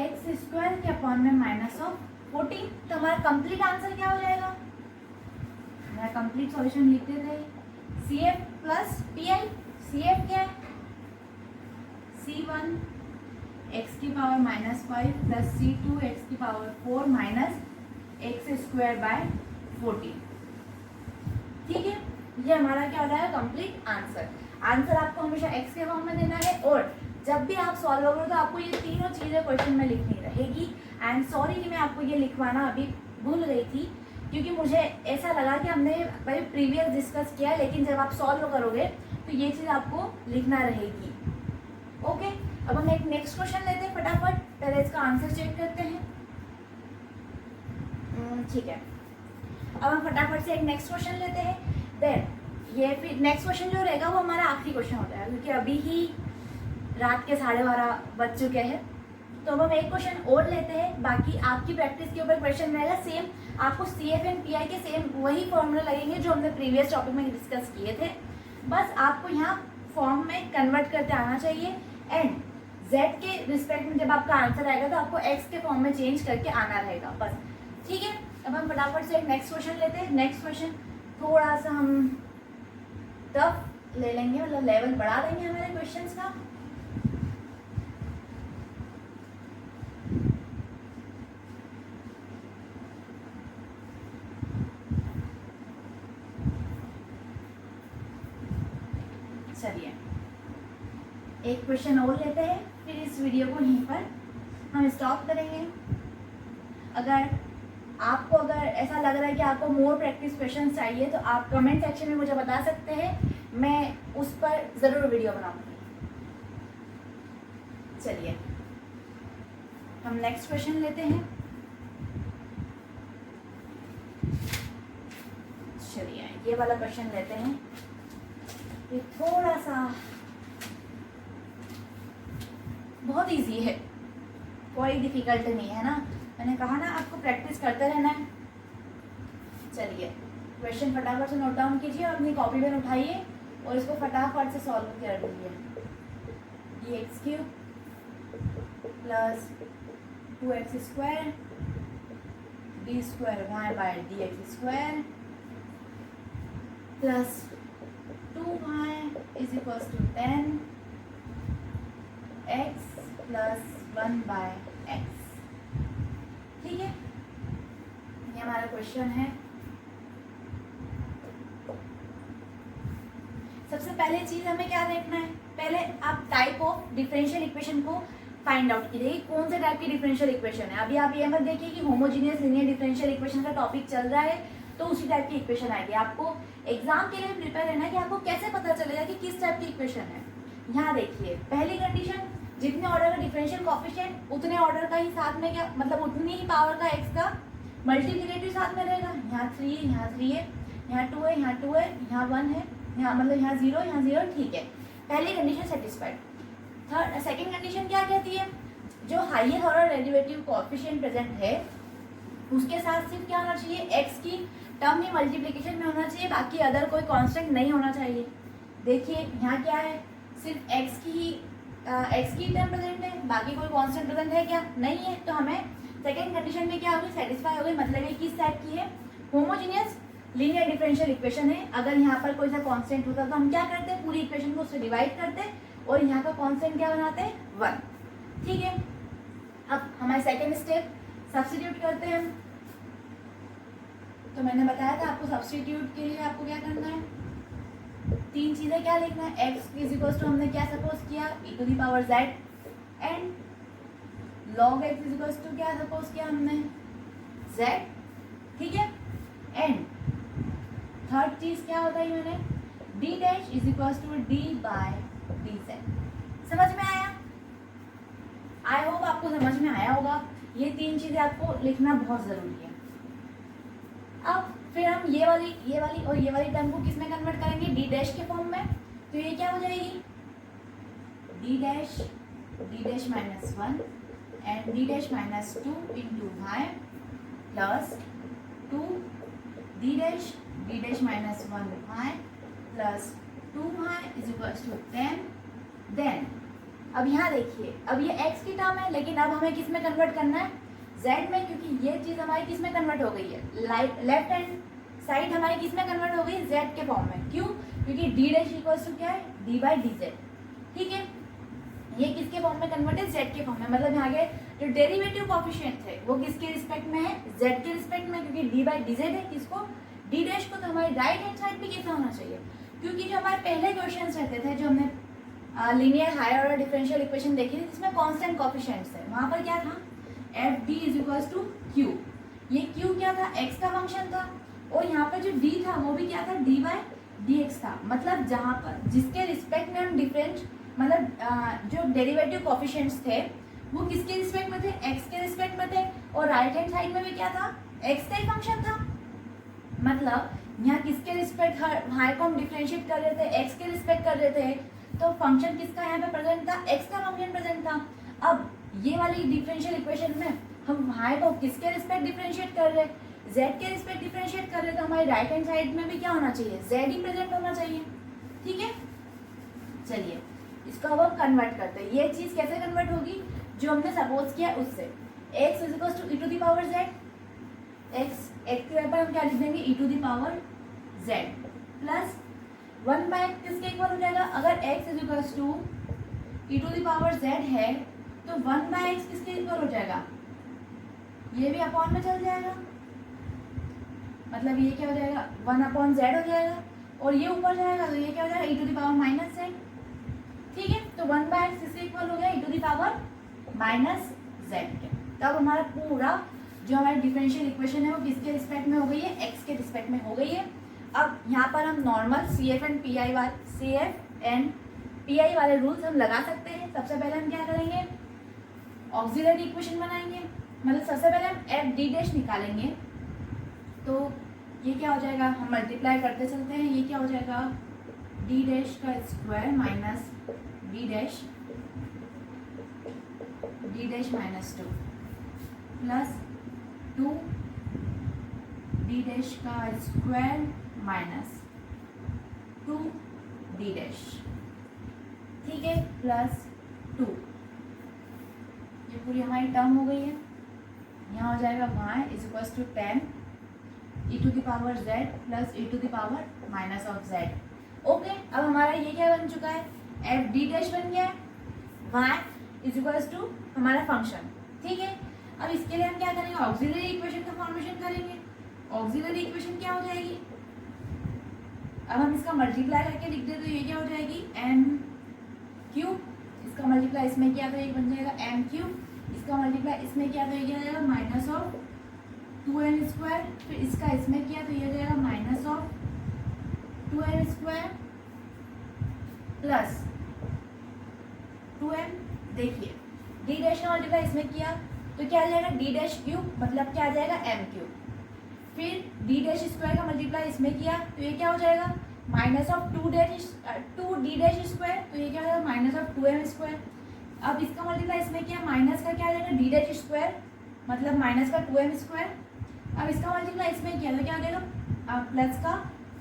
Speaker 1: x स्क्वायर के अपॉन में माइनस ऑफ 14। तो हमारा कंप्लीट आंसर क्या हो जाएगा, हमारा कंप्लीट सॉल्यूशन लिख देते हैं, CF plus P I. CF क्या है, C1 x की power minus 5 plus C2 x की power 4 minus x square by 14। ठीक है, ये हमारा क्या हो रहा है, कंप्लीट आंसर। आंसर आपको हमेशा x के फॉर्म में देना है, और जब भी आप सॉल्व करोगे तो आपको ये तीनों चीज़ें क्वेश्चन में लिखनी रहेगी। एंड सॉरी कि मैं आपको ये लिखवाना अभी भूल गई थी, क्योंकि मुझे ऐसा लगा कि हमने भाई प्रीवियस डिस्कस किया, लेकिन जब आप सॉल्व करोगे तो ये चीज़ आपको लिखना रहेगी। ओके, अब हम एक नेक्स्ट क्वेश्चन लेते हैं फटाफट, पहले इसका आंसर चेक करते हैं। ठीक है, अब हम फटाफट से एक नेक्स्ट क्वेश्चन लेते हैं। देन ये फिर नेक्स्ट क्वेश्चन जो रहेगा वो हमारा आखिरी क्वेश्चन होता है, क्योंकि अभी ही रात के 12:30 बज चुके हैं। तो अब हम एक क्वेश्चन और लेते हैं, बाकी आपकी प्रैक्टिस के ऊपर क्वेश्चन रहेगा। सेम आपको CF एंड PI के सेम वही फॉर्मूला लगेंगे जो हमने प्रीवियस टॉपिक में डिस्कस किए थे, बस आपको यहाँ फॉर्म में कन्वर्ट करते आना चाहिए। एंड Z के रिस्पेक्ट में जब आपका आंसर आएगा तो आपको X के फॉर्म में चेंज करके आना रहेगा बस। ठीक है, अब हम फटाफट से एक नेक्स्ट क्वेश्चन लेते हैं। नेक्स्ट क्वेश्चन थोड़ा सा हम टफ ले लेंगे, मतलब लेवल बढ़ा देंगे हमारे क्वेश्चंस का। चलिए एक क्वेश्चन और लेते हैं, फिर इस वीडियो को यहीं पर हम स्टॉप करेंगे। अगर ऐसा लग रहा है कि आपको मोर प्रैक्टिस क्वेश्चन चाहिए तो आप कमेंट सेक्शन में मुझे बता सकते हैं, मैं उस पर ज़रूर वीडियो बनाऊंगी। चलिए हम नेक्स्ट क्वेश्चन लेते हैं। चलिए ये वाला क्वेश्चन लेते हैं, ये थोड़ा सा बहुत इजी है, कोई डिफिकल्ट नहीं है ना। मैंने कहा ना आपको प्रैक्टिस करते रहना है। चलिए क्वेश्चन फटाफट से नोट डाउन कीजिए और अपनी कॉपी पेन उठाइए और इसको फटाफट से सॉल्व कर दीजिए। dx³ plus 2x² d²y/dx² plus 2y is equals to 10x plus 1/x। ठीक है, ये हमारा क्वेश्चन है। सबसे पहले चीज हमें क्या देखना है, पहले आप टाइप ऑफ डिफरेंशियल इक्वेशन को फाइंड आउट कीजिए कौन से टाइप की डिफरेंशियल इक्वेशन है। अभी आप ये मत देखिए कि होमोजीनियस लीनियर डिफरेंशियल इक्वेशन का टॉपिक चल रहा है तो उसी टाइप की इक्वेशन आएगी। आपको एग्जाम के लिए प्रिपेयर रहना है कि आपको कैसे पता चलेगा कि किस टाइप की इक्वेशन है। यहाँ देखिए पहली कंडीशन, जितने ऑर्डर का डिफरेंशियल कोएफिशिएंट उतने ऑर्डर का ही साथ में क्या मतलब उतनी ही पावर का x का मल्टीप्लिकेटिव साथ में रहेगा। यहाँ 3 है, यहाँ 3 है, यहाँ 2 है, यहाँ 2 है, यहाँ 1 है, यहाँ मतलब यहाँ 0, यहाँ 0। ठीक है, पहली कंडीशन सेटिस्फाइड। सेकंड कंडीशन क्या कहती है, जो highest order derivative coefficient present है उसके साथ सिर्फ क्या होना चाहिए, x की टर्म ही मल्टीप्लिकेशन में होना चाहिए, बाकी अदर कोई कांस्टेंट नहीं होना चाहिए। देखिए यहाँ क्या है, सिर्फ x की टर्म प्रेजेंट है, बाकी कोई कांस्टेंट प्रेजेंट है क्या, नहीं है। तो हमें सेकंड कंडीशन में क्या होगी, सेटिस्फाई हो गई। मतलब ये किस टाइप की है, होमोजीनियस लीनियर डिफरेंशियल इक्वेशन है। अगर यहाँ पर कोई सा कांस्टेंट होता तो हम क्या करते हैं, पूरी इक्वेशन को उससे डिवाइड करते और यहाँ का कांस्टेंट क्या बनाते हैं, 1। ठीक है, अब हमारे सेकंड स्टेप सब्स्टिट्यूट करते हैं। तो मैंने बताया था आपको सब्स्टिट्यूट के लिए आपको क्या करना है, 3 चीजें क्या लिखना है। x इज इक्वल टू हमने क्या सपोज किया, e⁻z and log x is equal to क्या सपोज किया हमने, z। ठीक है, एंड थर्ड चीज क्या होता है मैंने, d dash is equal to d/dz। समझ में आया? आई होप आपको समझ में आया होगा। ये 3 चीजें आपको लिखना बहुत जरूरी है। अब फिर हम ये वाली और ये वाली टर्म को किस में कन्वर्ट करेंगे, d डैश के फॉर्म में। तो ये क्या हो जाएगी, d dash -1 and d dash -2 into y plus 2 d dash -1y plus 2y is equal to 10। Then अब यहाँ देखिए, अब ये x की टर्म है लेकिन अब हमें किस में कन्वर्ट करना है, z में, क्योंकि ये चीज हमारी किस में कन्वर्ट हो गई है, लेफ्ट हैंड साइड हमारी किस में कन्वर्ट हो गई, z के फॉर्म में। क्यों, क्योंकि d डैश इक्वल टू क्या है, d/dz। ठीक है, ये किसके फॉर्म में कन्वर्ट है, z के फॉर्म में। मतलब यहाँ के जो डेरिवेटिव कोएफिशिएंट है वो किसके रिस्पेक्ट में है, z के रिस्पेक्ट में, क्योंकि d/dz है। किसको, d डैश को। तो हमारी राइट हैंड साइड पे कैसा होना चाहिए, क्योंकि जो हमारे पहले क्वेश्चंस रहते थे, जो हमने linear higher order differential equation देखी थी जिसमें कांस्टेंट कोएफिशिएंट्स है, वहां पर क्या था, fd is equal to q। ये q क्या था, x का फंक्शन था, और यहाँ पर जो d था वो भी क्या था, d/dx था। मतलब जहाँ पर जिसके रिस्पेक्ट में हम डिफरेंट मतलब जो डेरिवेटिव कोएफिशिएंट्स थे वो किसके रिस्पेक्ट में थे, x के रिस्पेक्ट में थे, और राइट हैंड साइड में भी क्या था, x का ही फंक्शन था। मतलब यहाँ किसके रिस्पेक्ट y को हम डिफरेंशिएट कर रहे थे, x के रिस्पेक्ट कर रहे थे, तो फंक्शन किसका यहाँ पे प्रेजेंट था, x का फंक्शन प्रेजेंट था। अब ये वाली डिफरेंशियल इक्वेशन में हम y को किसके रिस्पेक्ट डिफरेंशिएट कर रहे हैं, z के रिस्पेक्ट डिफरेंशिएट कर रहे हैं, तो हमारी राइट हैंड साइड में भी क्या होना चाहिए, z ही प्रेजेंट होना चाहिए। ठीक है, चलिए इसको अब हम कन्वर्ट करते हैं। ये चीज कैसे कन्वर्ट होगी, जो हमने सपोज किया उससे, x is equal to e⁻z, x के ऊपर हम क्या लिख देंगे, e⁻z प्लस 1/x किसके इक्वल हो जाएगा, अगर x is equal to e⁻z है तो 1/x किसके इक्वल हो जाएगा, ये भी अपॉन में चल जाएगा। मतलब ये क्या हो जाएगा, 1/z हो जाएगा, और ये ऊपर जाएगा तो ये क्या हो जाएगा, e⁻z। ठीक है, तो 1/x किसके इक्वल हो गया, e⁻z के। तब हमारा पूरा जो हमारी डिफरेंशियल इक्वेशन है वो किसके रिस्पेक्ट में हो गई है, x के रिस्पेक्ट में हो गई है। अब यहाँ पर हम नॉर्मल CF एंड PI वाले रूल्स हम लगा सकते हैं। सबसे पहले हम क्या करेंगे, ऑक्सिलरी इक्वेशन बनाएंगे। मतलब सबसे पहले हम FD डैश निकालेंगे, तो ये क्या हो जाएगा, हम मल्टीप्लाई करते चलते हैं, ये क्या हो जाएगा, d डैश का square minus d dash D dash minus 2 plus 2 D dash का स्क्वायर माइनस 2 डी डैश, ठीक है, प्लस 2। ये पूरी हमारी टर्म हो गई है। यहाँ हो जाएगा y is equal to 10 e to the power z plus e to the power minus of z। Okay, अब हमारा ये क्या बन चुका है, एफ डी डैश बन गया है, y इज इक्वल टू हमारा फंक्शन, ठीक है। अब इसके लिए हम क्या करेंगे, ऑक्सिलरी इक्वेशन का फॉर्मेशन करेंगे। ऑक्सिलरी इक्वेशन क्या हो जाएगी, अब हम इसका मल्टीप्लाई करके लिख दे तो ये क्या हो जाएगी एम क्यूब, इसका मल्टीप्लाई इसमें किया तो ये बन जाएगा एम क्यूब, इसका मल्टीप्लाई इसमें किया तो ये क्या हो जाएगा माइनस ऑफ 2m स्क्वायर, फिर इसका इसमें किया तो ये हो जाएगा minus of 2m square plus 2m। देखिए डी डैश का मल्टीप्लाई इसमें किया तो क्या आ जाएगा डी डैश क्यूब, मतलब क्या आ जाएगा एम क्यूब, फिर डी डैश स्क्वायर का मल्टीप्लाई इसमें किया तो ये क्या हो जाएगा minus of 2 D dash square, तो ये क्या हो जाएगा माइनस ऑफ 2m स्क्वायर। अब इसका मल्टीप्लाई इसमें किया, माइनस का क्या आ जाएगा डी डैश स्क्वायर, मतलब माइनस का 2m स्क्वायर। अब इसका मल्टीप्लाई इसमें किया तो क्या आ जाएगा प्लस का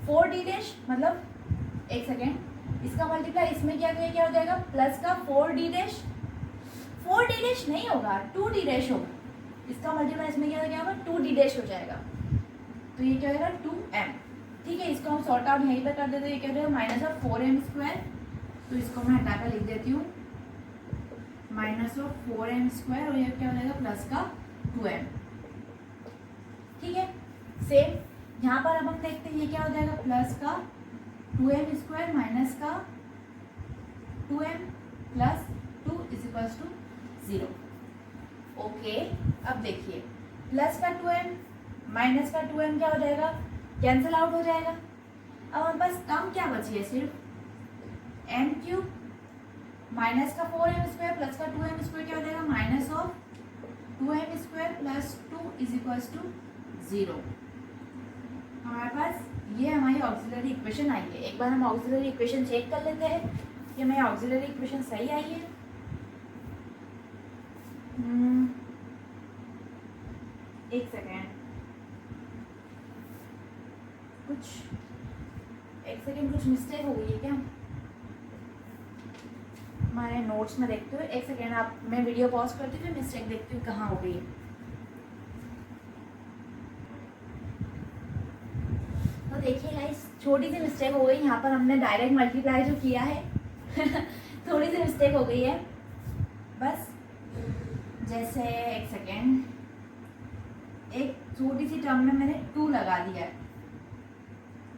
Speaker 1: 4 डी डैश, मतलब एक सेकेंड, इसका मल्टीप्लाई इसमें किया तो ये क्या हो जाएगा प्लस का 4 डी डैश, 4 डी डैश नहीं होगा 2 डी डैश होगा, इसका मल्टीप्लाई इसमें किया तो क्या होगा 2 डी डैश हो जाएगा, तो ये क्या होगा 2m, ठीक है। इसको हम सॉर्ट आउट यहीं पर कर देते हैं, ये क्या हो जाएगा माइनस ऑफ 4m स्क्वायर, तो इसको मैं हटा कर लिख देती हूँ माइनस ऑफ 4m स्क्वायर, और ये क्या हो जाएगा प्लस का 2m, ठीक है। सेम यहाँ पर अब हम देखते हैं ये क्या हो जाएगा प्लस का 2m स्क्वायर माइनस का 2m प्लस 2 इज इक्वल टू 0। ओके, अब देखिए प्लस का 2m माइनस का 2m क्या हो जाएगा, कैंसिल आउट हो जाएगा। अब हमारे पास टर्म क्या बची है, सिर्फ m क्यूब माइनस का 4m स्क्वायर प्लस का 2m स्क्वायर क्या हो जाएगा minus of 2m square plus 2 is equal to 0। हमारे पास ये हमारी ऑक्सिलरी इक्वेशन आई है। एक बार हम ऑक्सिलरी इक्वेशन चेक कर लेते हैं कि हमारी ऑक्सिलरी इक्वेशन सही आई है। एक सेकेंड, कुछ मिस्टेक हो गई है क्या हमारे नोट्स में, देखते हुए। एक सेकेंड, आप मैं वीडियो पॉज करती हूँ, मिस्टेक देखती हूँ कहाँ हो गई है। तो देखिए गाइस, छोटी सी मिस्टेक हो गई यहाँ पर, हमने डायरेक्ट मल्टीप्लाई जो किया है थोड़ी सी मिस्टेक हो गई है बस। जैसे एक सेकेंड, एक छोटी सी टर्म में मैंने 2 लगा दिया है।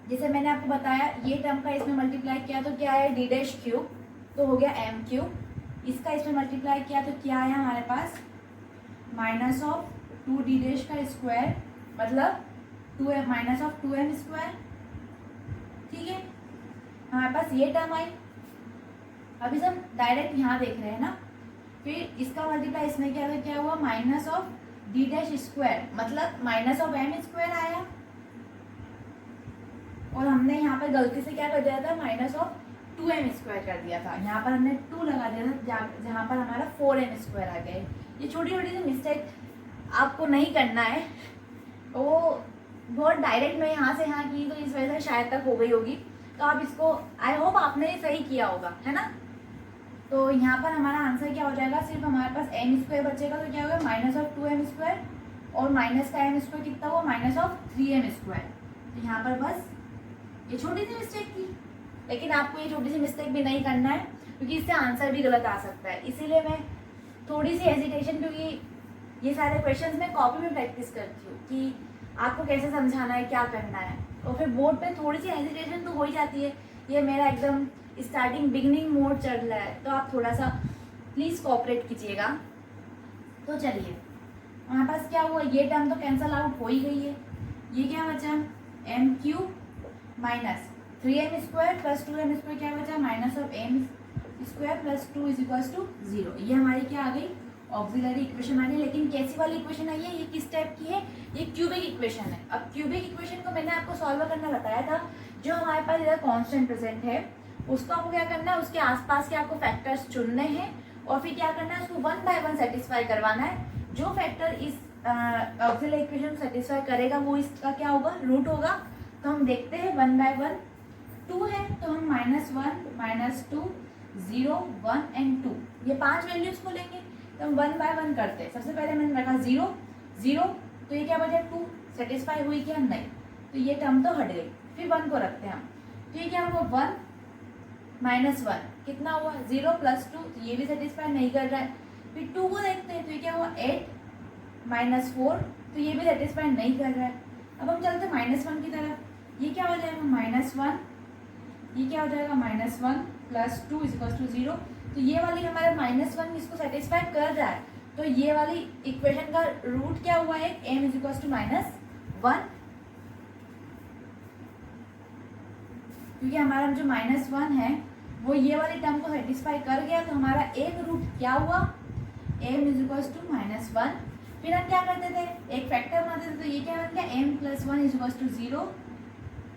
Speaker 1: जैसे मैंने आपको बताया ये टर्म का इसमें मल्टीप्लाई किया तो क्या है डी डैश क्यूब, तो हो गया एम क्यूब। इसका इसमें मल्टीप्लाई किया तो क्या है हमारे पास माइनस ऑफ 2 डी डैश का स्क्वायर, मतलब 2m minus of 2m square, ठीक है। हमारे पास ये टर्म आई। अभी सब डायरेक्ट यहाँ देख रहे हैं ना, फिर इसका मल्टीप्लाई इसमें क्या था, क्या हुआ minus of D dash square, मतलब माइनस ऑफ m स्क्वायर आया, और हमने यहाँ पर गलती से क्या कर दिया था माइनस ऑफ 2m स्क्वायर कर दिया था। यहाँ पर हमने 2 लगा दिया था जहाँ पर हमारा 4m स्क्वायर आ गया। ये छोटी छोटी सी मिस्टेक आपको नहीं करना है, वो बहुत डायरेक्ट मैं यहाँ से यहाँ की तो इस वजह से शायद तक हो गई होगी। तो आप इसको, आई होप आपने ये सही किया होगा, है ना। तो यहाँ पर हमारा आंसर क्या हो जाएगा, सिर्फ हमारे पास m स्क्वायर बचेगा, तो क्या होगा माइनस ऑफ 2m स्क्वायर, और माइनस का m स्क्वायर कितना हुआ माइनस ऑफ 3m स्क्वायर। तो यहाँ पर बस ये छोटी सी मिस्टेक थी, लेकिन आपको ये छोटी सी मिस्टेक भी नहीं करना है, क्योंकि इससे आंसर भी गलत आ सकता है। इसीलिए मैं थोड़ी सी हेजिटेशन, क्योंकि ये सारे क्वेश्चंस मैं कॉपी में प्रैक्टिस करती हूँ कि आपको कैसे समझाना है, क्या करना है, और फिर बोर्ड पे थोड़ी सी हेजिटेशन तो हो ही जाती है। ये मेरा एकदम स्टार्टिंग बिगनिंग मोड चल रहा है, तो आप थोड़ा सा प्लीज़ कोऑपरेट कीजिएगा। तो चलिए, हमारे पास क्या हुआ, ये टर्म तो कैंसल आउट हो ही गई है। ये क्या बचा, m cube minus 3m square plus 2m square क्या बचा minus of m square plus 2 is equal to 0। ये हमारी क्या आ गई, ऑक्सिलरी इक्वेशन आ गई। लेकिन कैसी वाली इक्वेशन आई है, ये किस टाइप की है, ये क्यूबिक इक्वेशन है। अब क्यूबिक इक्वेशन को मैंने आपको सॉल्व करना बताया था। जो हमारे पास इधर कांस्टेंट प्रेजेंट है उसको आपको क्या करना है, उसके आसपास के आपको फैक्टर्स चुनने हैं और फिर क्या करना है, उसको 1 बाय 1 सेटिस्फाई करवाना है। जो फैक्टर इस ऑक्सिलरी इक्वेशन को सेटिस्फाई करेगा वो इसका क्या होगा, रूट होगा। तो हम देखते हैं 1 बाय 1 2 है, तो हम -1 -2 0 1 एंड 2 ये 5 वैल्यूज को लेंगे। तो हम 1 बाय 1 करते हैं। सबसे पहले मैंने रखा 0 0, तो ये क्या बचा 2, सेटिस्फाई हुई क्या, नहीं, तो ये टर्म तो हट गई। फिर 1 को रखते हैं हम, तो ये क्या हुआ 1 -1 कितना हुआ 0 + 2, तो ये भी सेटिस्फाई नहीं कर रहा है। फिर 2 को देखते हैं, तो ये क्या हुआ 8 -4, तो ये भी सेटिस्फाई नहीं कर रहा है। अब हम चलते हैं -1 की तरफ, ये क्या हो जाएगा -1, ये क्या हो जाएगा -1 + 2 = 0। तो ये वाली हमारे -1 इसको सेटिस्फाई कर रहा है, तो ये वाली इक्वेशन का रूट क्या हुआ है, m = -1, क्योंकि हमारा जो -1 है वो ये वाली टर्म को सेटिस्फाई कर गया। तो हमारा एक रूट क्या हुआ, m = -1। फिर हम क्या करते थे, एक फैक्टर बनाते थे, तो ये क्या बन गया m + 1 = 0।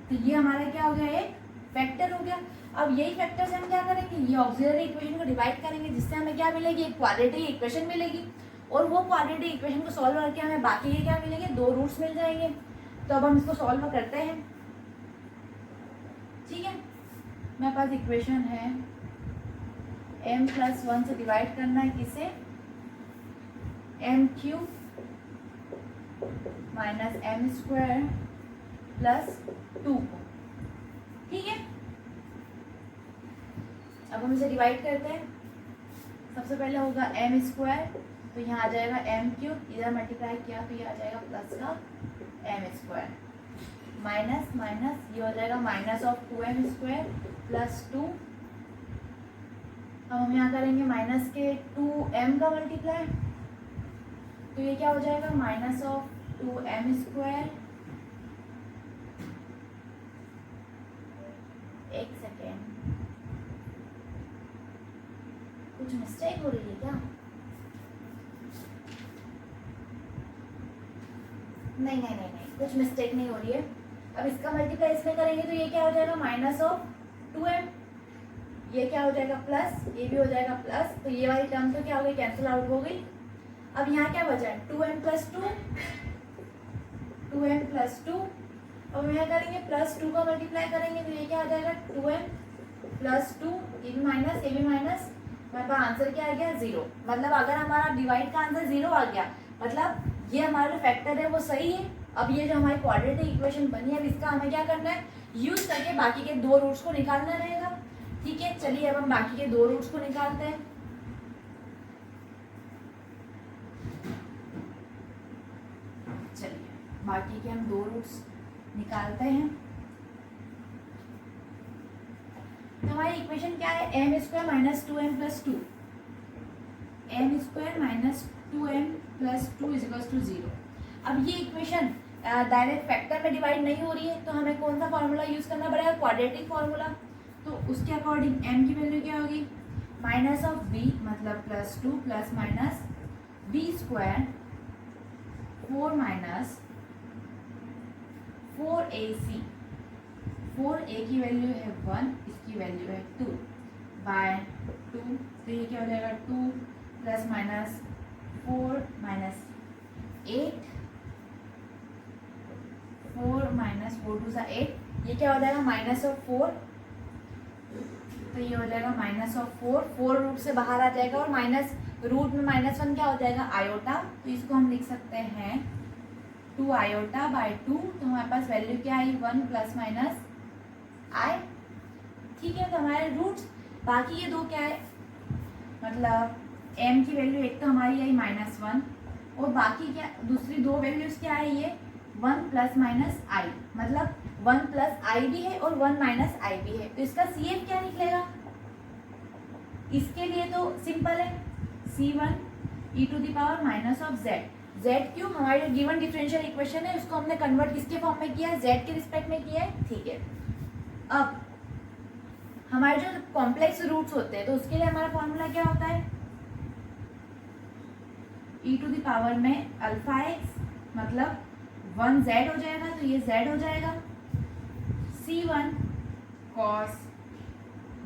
Speaker 1: तो ये हमारा क्या हो गया, एक फैक्टर हो गया। अब यही फैक्टर से हम क्या करेंगे, ये ऑक्सिलरी इक्वेशन को डिवाइड करेंगे, जिससे हमें क्या मिलेगी, एक क्वाड्रेटिक इक्वेशन मिलेगी। और वो क्वाड्रेटिक इक्वेशन को सॉल्व करके हमें बाकी के क्या मिलेंगे, 2 रूट्स मिल जाएंगे। तो अब हम इसको सॉल्व करते हैं, ठीक है। मेरे पास इक्वेशन है m + 1 से डिवाइड करना है किसे, m³ - m² + 2 को, ठीक है। अब हम इसे डिवाइड करते हैं। सबसे पहले होगा m², तो यहाँ आ जाएगा m³, इधर मल्टीप्लाई किया तो ये आ जाएगा प्लस का m², माइनस माइनस ये हो जाएगा -2m² + 2। अब हम यहाँ करेंगे माइनस के 2m का मल्टीप्लाई, तो ये क्या हो जाएगा -2m²। एक सेकेंड, कुछ मिस्टेक हो रही है क्या? नहीं, कुछ मिस्टेक नहीं हो रही है। अब इसका मल्टीप्लाई इसमें करेंगे तो ये क्या हो जाएगा -2m, ये क्या हो जाएगा प्लस, ये भी हो जाएगा प्लस, तो ये वाली टर्म तो क्या हो गई, कैंसिल आउट हो गई। अब यहाँ क्या बचा है 2m + 2, 2m + 2। अब हम यहाँ करेंगे +2 का मल्टीप्लाई करेंगे, तो ये क्या आ जाएगा 2m + 2, ये भी माइनस, ये भी माइनस, हमारे पास आंसर क्या आ गया 0। मतलब अगर हमारा डिवाइड का आंसर 0 आ गया, मतलब ये हमारा जो फैक्टर है वो सही है। अब ये जो हमारी क्वाड्रेटिक इक्वेशन बनी है, अब इसका हमें क्या करना है, यूज करके बाकी के 2 रूट्स को निकालना रहेगा, ठीक है। चलिए अब हम बाकी के 2 रूट्स को निकालते हैं। चलिए बाकी के हम 2 रूट्स निकालते हैं। तो हमारी इक्वेशन क्या है, m² - 2m + 2, m² - 2m + 2 = 0। अब ये इक्वेशन डायरेक्ट फैक्टर में डिवाइड नहीं हो रही है, तो हमें कौन सा फार्मूला यूज करना पड़ेगा, क्वाड्रेटिक फार्मूला। तो उसके अकॉर्डिंग m की वैल्यू क्या होगी, -b मतलब +2 ± b² 4 4ac, 4a की वैल्यू है 1, इसकी वैल्यू है 2 बाय 2, तो ये क्या हो जाएगा 2 ± 4 - 8, 4 - 4 2 8, ये क्या हो जाएगा -4, तो ये हो जाएगा -4, 4 रूट से बाहर आ जाएगा, और माइनस रूट में -1 क्या हो जाएगा आयोटा, तो इसको हम लिख सकते हैं 2 आयोटा बाय 2। तो हमारे पास वैल्यू क्या आई 1 ± i, ठीक है। तो हमारे रूट्स बाकी ये 2 क्या है, मतलब m की वैल्यू एक तो हमारी आई -1, और बाकी क्या दूसरी 2 वैल्यूज क्या है, ये 1 ± i, मतलब 1 + i भी है और 1 - i भी है। तो इसका CF क्या निकलेगा, इसके लिए तो सिंपल है C1 e⁻⁻z। z क्यों, हमारी जो गिवन डिफरेंशियल इक्वेशन है उसको हमने कन्वर्ट किसके फॉर्म में किया है, z के रिस्पेक्ट में किया है, ठीक है। अब हमारे जो कॉम्प्लेक्स रूट्स होते हैं तो उसके लिए हमारा फॉर्मूला क्या होता है, e⁻⁻x मतलब 1z हो जाएगा, तो ये z हो जाएगा C1 cos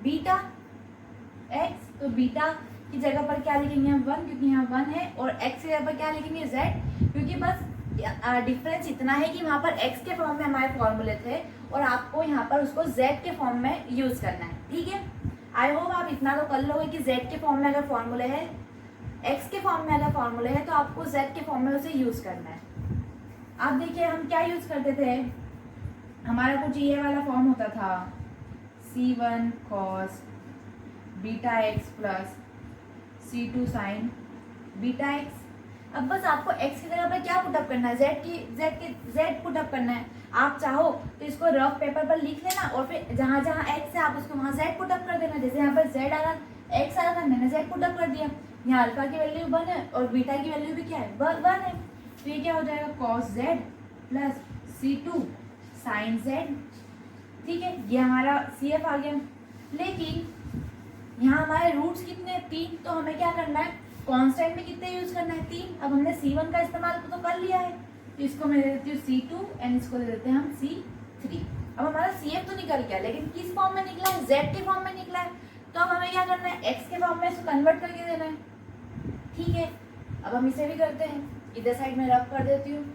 Speaker 1: βx, तो बीटा की जगह पर क्या लिखेंगे हम 1, क्योंकि यहाँ 1 है, और x की जगह पर क्या लिखेंगे z, क्योंकि बस डिफरेंस इतना है कि वहाँ पर x के फॉर्म में हमारे फॉर्मूले थे और आपको यहाँ पर उसको z के फॉर्म में यूज करना है। ठीक है, आई होप आप इतना तो कर लोगे कि z के फॉर्म में अगर फॉर्मूले है, x के फॉर्म में अगर फॉर्मूले है तो आपको z के फॉर्म में उसे यूज करना है। आप देखिए हम क्या यूज करते थे, हमारा कुछ ये वाला फॉर्म होता था c1 cos beta x plus c2 sin beta x। अब बस आपको x की जगह पर क्या पुटअप करना है, z पुटअप करना है। आप चाहो तो इसको रफ पेपर पर लिख लेना और फिर जहाँ जहाँ x है आप उसको वहाँ z पुटअप कर देना। जैसे यहाँ पर z आ रहा, x आ रहा था, मैंने z पुटअप कर दिया। यहाँ अल्फा की वैल्यू 1 है और बीटा की वैल्यू भी क्या है 1 है, तो ये क्या हो जाएगा cos z plus c2 sin z। ठीक है, ये हमारा CF आ गया। लेकिन यहाँ हमारे रूट्स कितने हैं 3, तो हमें क्या करना है, कांस्टेंट में कितने यूज करना है 3। अब हमने c1 का इस्तेमाल तो कर लिया है, तो इसको मैं दे देती हूँ c2 एंड इसको दे देते हैं हम c3। अब हमारा CF तो निकल गया, लेकिन किस फॉर्म में निकला है, z के फॉर्म में निकला है। तो अब हमें क्या करना है, x के फॉर्म में इसको कन्वर्ट करके देना है। ठीक है, अब हम इसे भी करते हैं, इधर साइड में रब कर देती हूँ।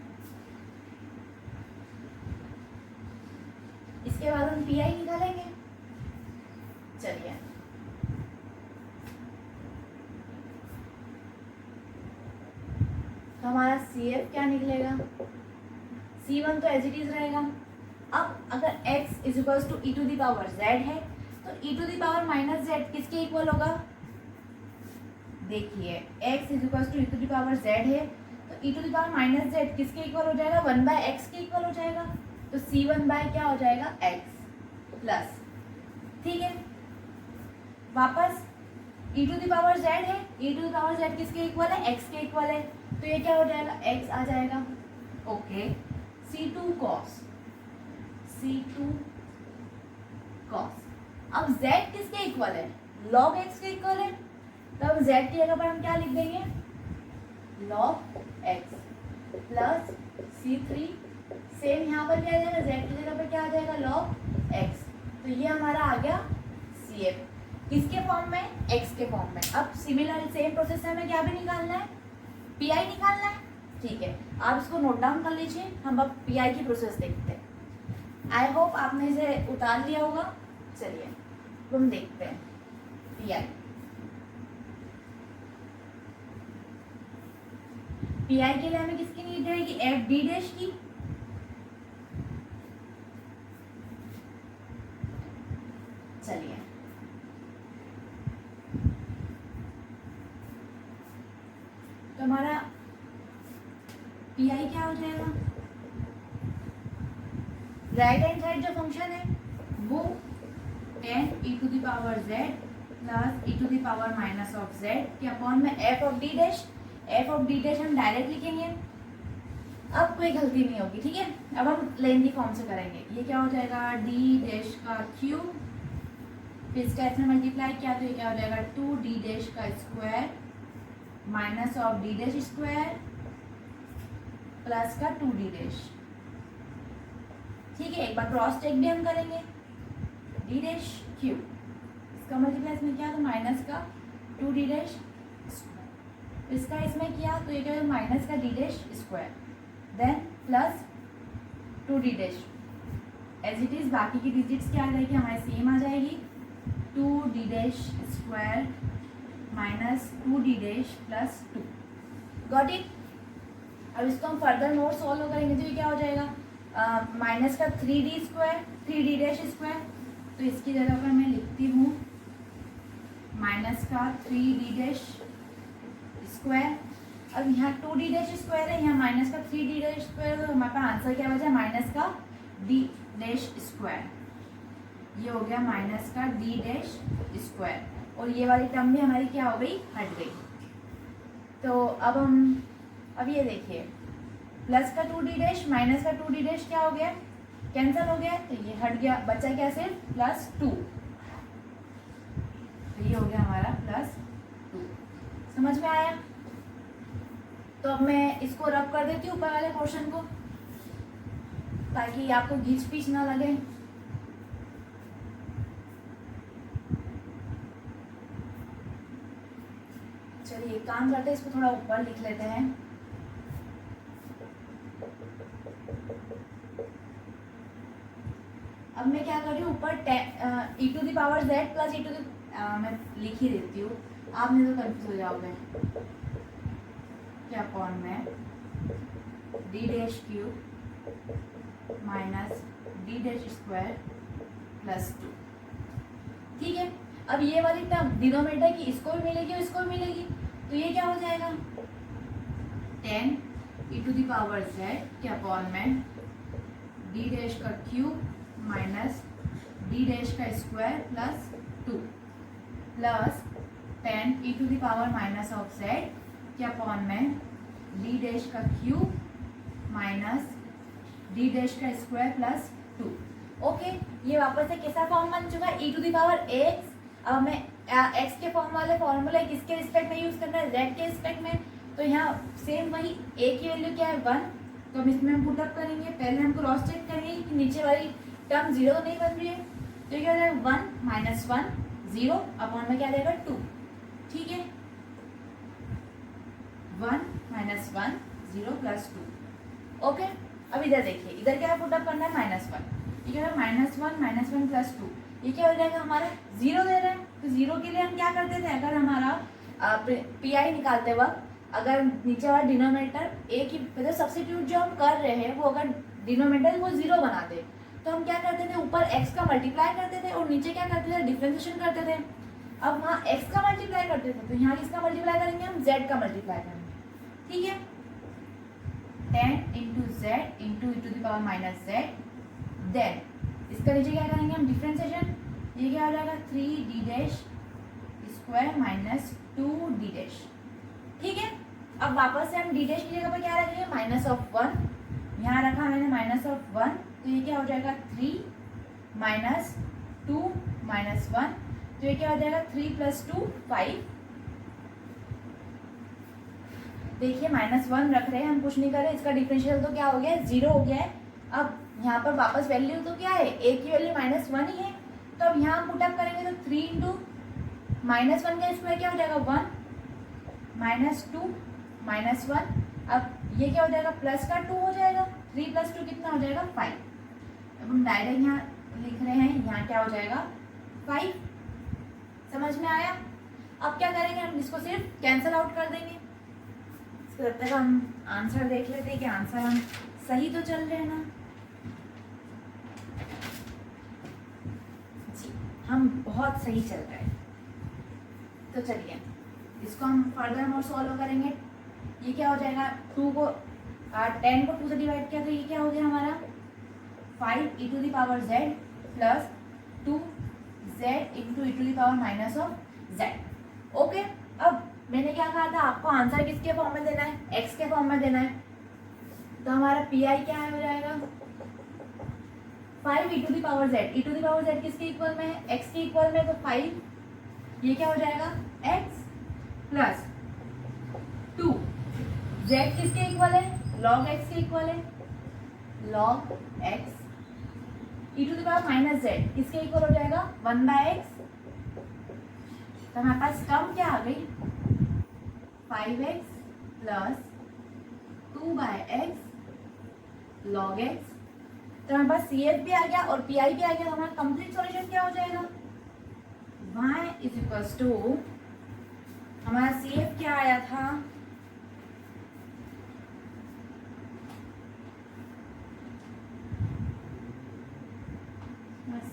Speaker 1: इसके बाद हम PI निकालेंगे। चलिए, तो हमारा CF क्या निकलेगा, C1 तो एज इट इज रहेगा। अब अगर x is equals to e to the power z है, तो e to the power minus z किसके इक्वल होगा, देखिए x is equals to e to the power z है, तो e to the power minus z किसके इक्वल हो जाएगा, 1/x के इक्वल हो जाएगा। तो C1 बाय क्या हो जाएगा x प्लस, ठीक है, वापस e to the power z है, e to the power z किसके इक्वल है, x के इक्वल है, तो ये क्या हो जाएगा x आ जाएगा। ओके, C2 cos अब z किसके इक्वल है, log x के इक्वल है, तो अब z की जगह पर हम क्या लिख देंगे, log x plus C3। Same यहाँ पर क्या आ जाएगा, z की जगह पर क्या आ जाएगा log x। तो ये हमारा आ गया CF, किसके फॉर्म में, x के फॉर्म में। अब सिमिलर सेम प्रोसेस से हमें क्या भी निकालना है, PI निकालना है। ठीक है, आप इसको नोट डाउन कर लीजिए, हम अब PI की प्रोसेस देखते हैं। आई होप आपने इसे उतार लिया होगा। चलिए हम देखते हैं PI। PI के लिए हमें किसकी नीड रहेगी, FD डैश की। चलिए, तो हमारा PI क्या हो जाएगा, राइट हैंड साइड जो फंक्शन है वो tan e to the power z plus e to the power minus of z के अपॉन में f of d dash. f of d dash हम डायरेक्ट लिखेंगे, अब कोई गलती नहीं होगी। ठीक है, अब हम लेंथी फॉर्म से करेंगे। ये क्या हो जाएगा, d डैश का क्यूब, फिर इसका इसमें मल्टीप्लाई किया तो ये क्या हो जाएगा 2d डैश का square minus of d dash square plus का 2d डैश। ठीक है, एक बार क्रॉस चेक भी हम करेंगे, d डैश क्यूब, इसका मल्टीप्लाई इसमें किया तो माइनस का 2d डैश, इसका इसमें किया तो ये क्या है माइनस का d dash square, then plus 2d dash. As it is बाकी की डिजिट्स क्या आ जाएगी, हमारी सेम आ जाएगी, 2d dash square minus 2d dash plus 2। Got it. अब इसको हम फर्दर मोर सॉल्व करेंगे तो ये क्या हो जाएगा, माइनस का 3d square 3d dash square, तो इसकी जगह पर मैं लिखती हूँ माइनस का 3d डैश स्क्वायर। अब यहाँ 2d डैश स्क्वायर है, यहाँ माइनस का 3d डैश स्क्वायर, तो हमारे पास आंसर क्या बचा, माइनस का d डैश स्क्वायर। ये हो गया माइनस का d डैश स्क्वायर, और ये वाली टर्म भी हमारी क्या हो गई, हट गई। तो अब ये देखिए प्लस का 2d डैश माइनस का 2d डैश क्या हो गया, कैंसिल हो गया, तो ये हट गया, बचा क्या सिर्फ प्लस 2। तो ये हो गया हमारा प्लस 2। समझ में आया। तो अब मैं इसको रब कर देती हूँ ऊपर वाले पोर्शन को, ताकि आपको घिच पीच ना लगे। काम करते हैं, इसको थोड़ा ऊपर लिख लेते हैं। अब मैं क्या कर रही हूँ, ऊपर e to the power z plus e to the, मैं लिख ही देती हूँ, आप नहीं तो कंफ्यूज हो जाओगे, क्या अपॉन में d dash cube minus d dash square plus 2। ठीक है, अब ये वाली टर्म डिनोमिनेटर की इसको भी मिलेगी और इसको भी मिलेगी, तो ये क्या हो जाएगा 10 e to the power z के अपॉन में d डैश का क्यूब माइनस d डैश का स्क्वायर प्लस 2 प्लस 10 e to the power minus of z के अपॉन में d डैश का क्यूब माइनस d डैश का स्क्वायर प्लस 2। ओके, ये वापस से कैसा फॉर्म बन चुका है, e to the power x। अब मैं x के फॉर्म वाले फॉर्मूला किसके रिस्पेक्ट में यूज करना है, z के रिस्पेक्ट में, तो यहाँ सेम वही a की वैल्यू क्या है 1, तो हम इसमें हम पुटअप करेंगे। पहले हम क्रॉस चेक करेंगे कि नीचे वाली टर्म 0 तो नहीं बन रही है, तो क्या हो जाएगा 1 माइनस 1 0 अपॉन में क्या देगा 2। ठीक है, 1 माइनस 1 0 प्लस 2। ओके, अब इधर देखिए, इधर क्या पुटअप करना है -1, ये क्या है -1 प्लस 2, ये क्या हो जाएगा हमारा 0 दे रहे हैं, तो 0 के लिए हम क्या करते थे, अगर हमारा पीआई निकालते वक्त अगर नीचे वाला डिनोमिनेटर ए की मतलब सब्स्टिट्यूट जो हम कर रहे हैं वो अगर डिनोमिनेटर वो 0 बना दे, तो हम क्या करते थे, ऊपर x का मल्टीप्लाई करते थे और नीचे क्या करते थे, डिफरेंशिएशन करते थे। अब वहाँ x का मल्टीप्लाई करते थे, तो यहाँ किसका मल्टीप्लाई करेंगे, हम z का मल्टीप्लाई करेंगे। ठीक है, 10 into z into e to the power minus z, then इसका नीचे क्या करेंगे हम, डिफरेंशिएशन, ये क्या हो जाएगा 3d dash square minus 2d dash. ठीक है, अब वापस से हम d डैश की जगह पर क्या रखेंगे, -1, यहाँ रखा मैंने -1, तो ये क्या हो जाएगा 3 माइनस 2 माइनस 1, तो ये क्या हो जाएगा 3 प्लस 2 5। देखिए -1 रख रहे हैं हम, कुछ नहीं कर रहे, इसका डिफरेंशियल तो क्या हो गया है 0 हो गया है। अब यहाँ पर वापस वैल्यू तो क्या है, a की वैल्यू -1 ही है, तो अब यहाँ पुटअप करेंगे तो 3 इंटू -1 का स्क्वायर क्या हो जाएगा 1 -2 -1, अब ये क्या हो जाएगा प्लस का 2 हो जाएगा, 3 प्लस 2 कितना हो जाएगा 5। अब हम डायरेक्ट यहाँ लिख रहे हैं, यहाँ क्या हो जाएगा 5। समझ में आया? अब क्या करेंगे, हम इसको सिर्फ कैंसिल आउट कर देंगे। तब तक हम आंसर देख लेते हैं कि आंसर हम सही तो चल रहे हैं ना जी, हम बहुत सही चल रहे हैं। तो चलिए इसको हम फर्दर हम और सॉल्व करेंगे। ये क्या हो जाएगा, 10 को 2 से डिवाइड किया तो ये क्या हो गया हमारा 5 e to the power z plus 2z into e to the power minus of z। Okay, अब मैंने क्या कहा था आपको, आंसर किसके फॉर्म में देना है, x के फॉर्म में देना है, तो हमारा पीआई क्या है हो जाएगा 5 e to the power z, e to the power z किसके इक्वल में है, x के इक्वल में, तो 5 ये क्या हो जाएगा x प्लस 2 z किसके इक्वल है, log x के इक्वल है, log x e to the power minus z किसके इक्वल हो जाएगा 1/x, तो हमारे पास टर्म क्या आ गई 5x plus 2/x log x, तो हमारे पास CF भी आ गया और PI भी आ गया, तो हमारा कंप्लीट सॉल्यूशन क्या हो जाएगा y इज इक्वल्स टू, हमारा CF क्या आया था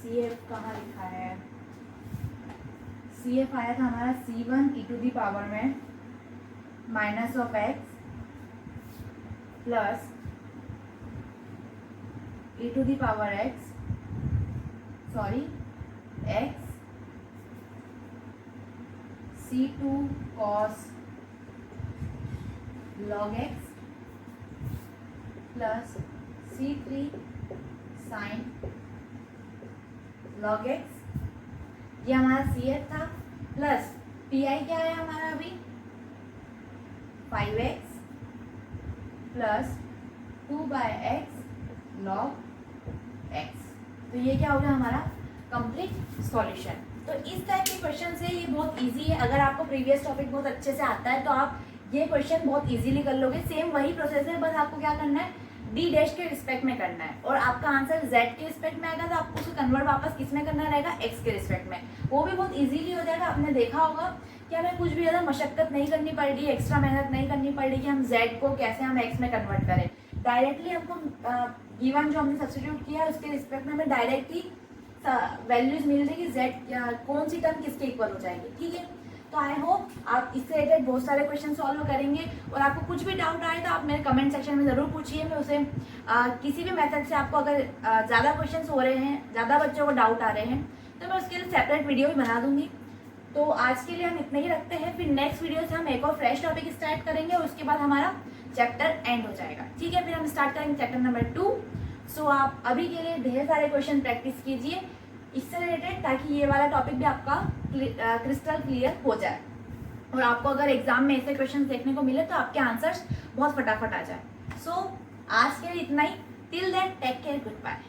Speaker 1: CF कहाँ लिखा है, CF आया था हमारा C1 e to the power में minus of x plus e to the power x, sorry x C2 cos log x plus C3 sin log x, ये हमारा CF था, प्लस PI क्या है हमारा अभी 5x plus 2/x log x, तो ये क्या हो गया हमारा कंप्लीट सॉल्यूशन। तो इस टाइप के क्वेश्चन से ये बहुत इजी है। अगर आपको प्रीवियस टॉपिक बहुत अच्छे से आता है तो आप ये क्वेश्चन बहुत इजीली कर लोगे। सेम वही प्रोसेस है, बस आपको क्या करना है, डी डैश के रिस्पेक्ट में करना है और आपका आंसर जेड के रिस्पेक्ट में आएगा तो आपको उसको कन्वर्ट वापस किस में करना रहेगा, एक्स के रिस्पेक्ट में। वो भी बहुत इजीली हो जाएगा। आपने देखा होगा कि हमें कुछ भी ज़्यादा मशक्कत नहीं करनी पड़ रही, एक्स्ट्रा मेहनत नहीं करनी पड़ रही कि हम जेड को कैसे हम एक्स में कन्वर्ट करें। डायरेक्टली हमको गिवन जो हमने सब्स्टिट्यूट किया है उसके रिस्पेक्ट में हमें डायरेक्टली वैल्यूज मिल जाएगी, जेड कौन सी टर्म किसके इक्वल हो जाएगी। ठीक है, तो आई होप आप इससे रिलेटेड बहुत सारे क्वेश्चन सॉल्व करेंगे। और आपको कुछ भी डाउट आए तो आप मेरे कमेंट सेक्शन में ज़रूर पूछिए। मैं उसे किसी भी मेथड से आपको अगर ज़्यादा क्वेश्चंस हो रहे हैं, ज़्यादा बच्चों को डाउट आ रहे हैं तो मैं उसके लिए सेपरेट वीडियो भी बना दूंगी। तो आज के लिए हम इतना ही रखते हैं, फिर नेक्स्ट वीडियो से हम एक और फ्रेश टॉपिक स्टार्ट करेंगे और उसके बाद हमारा चैप्टर एंड हो जाएगा। ठीक है, फिर हम स्टार्ट करेंगे चैप्टर नंबर 2। सो आप अभी के लिए ढेर सारे क्वेश्चन प्रैक्टिस कीजिए इससे रिलेटेड, ताकि ये वाला टॉपिक भी आपका क्रिस्टल क्लियर हो जाए और आपको अगर एग्जाम में ऐसे क्वेश्चन देखने को मिले तो आपके आंसर्स बहुत फटाफट आ जाए। सो आज के लिए इतना ही। Till then take care, good bye.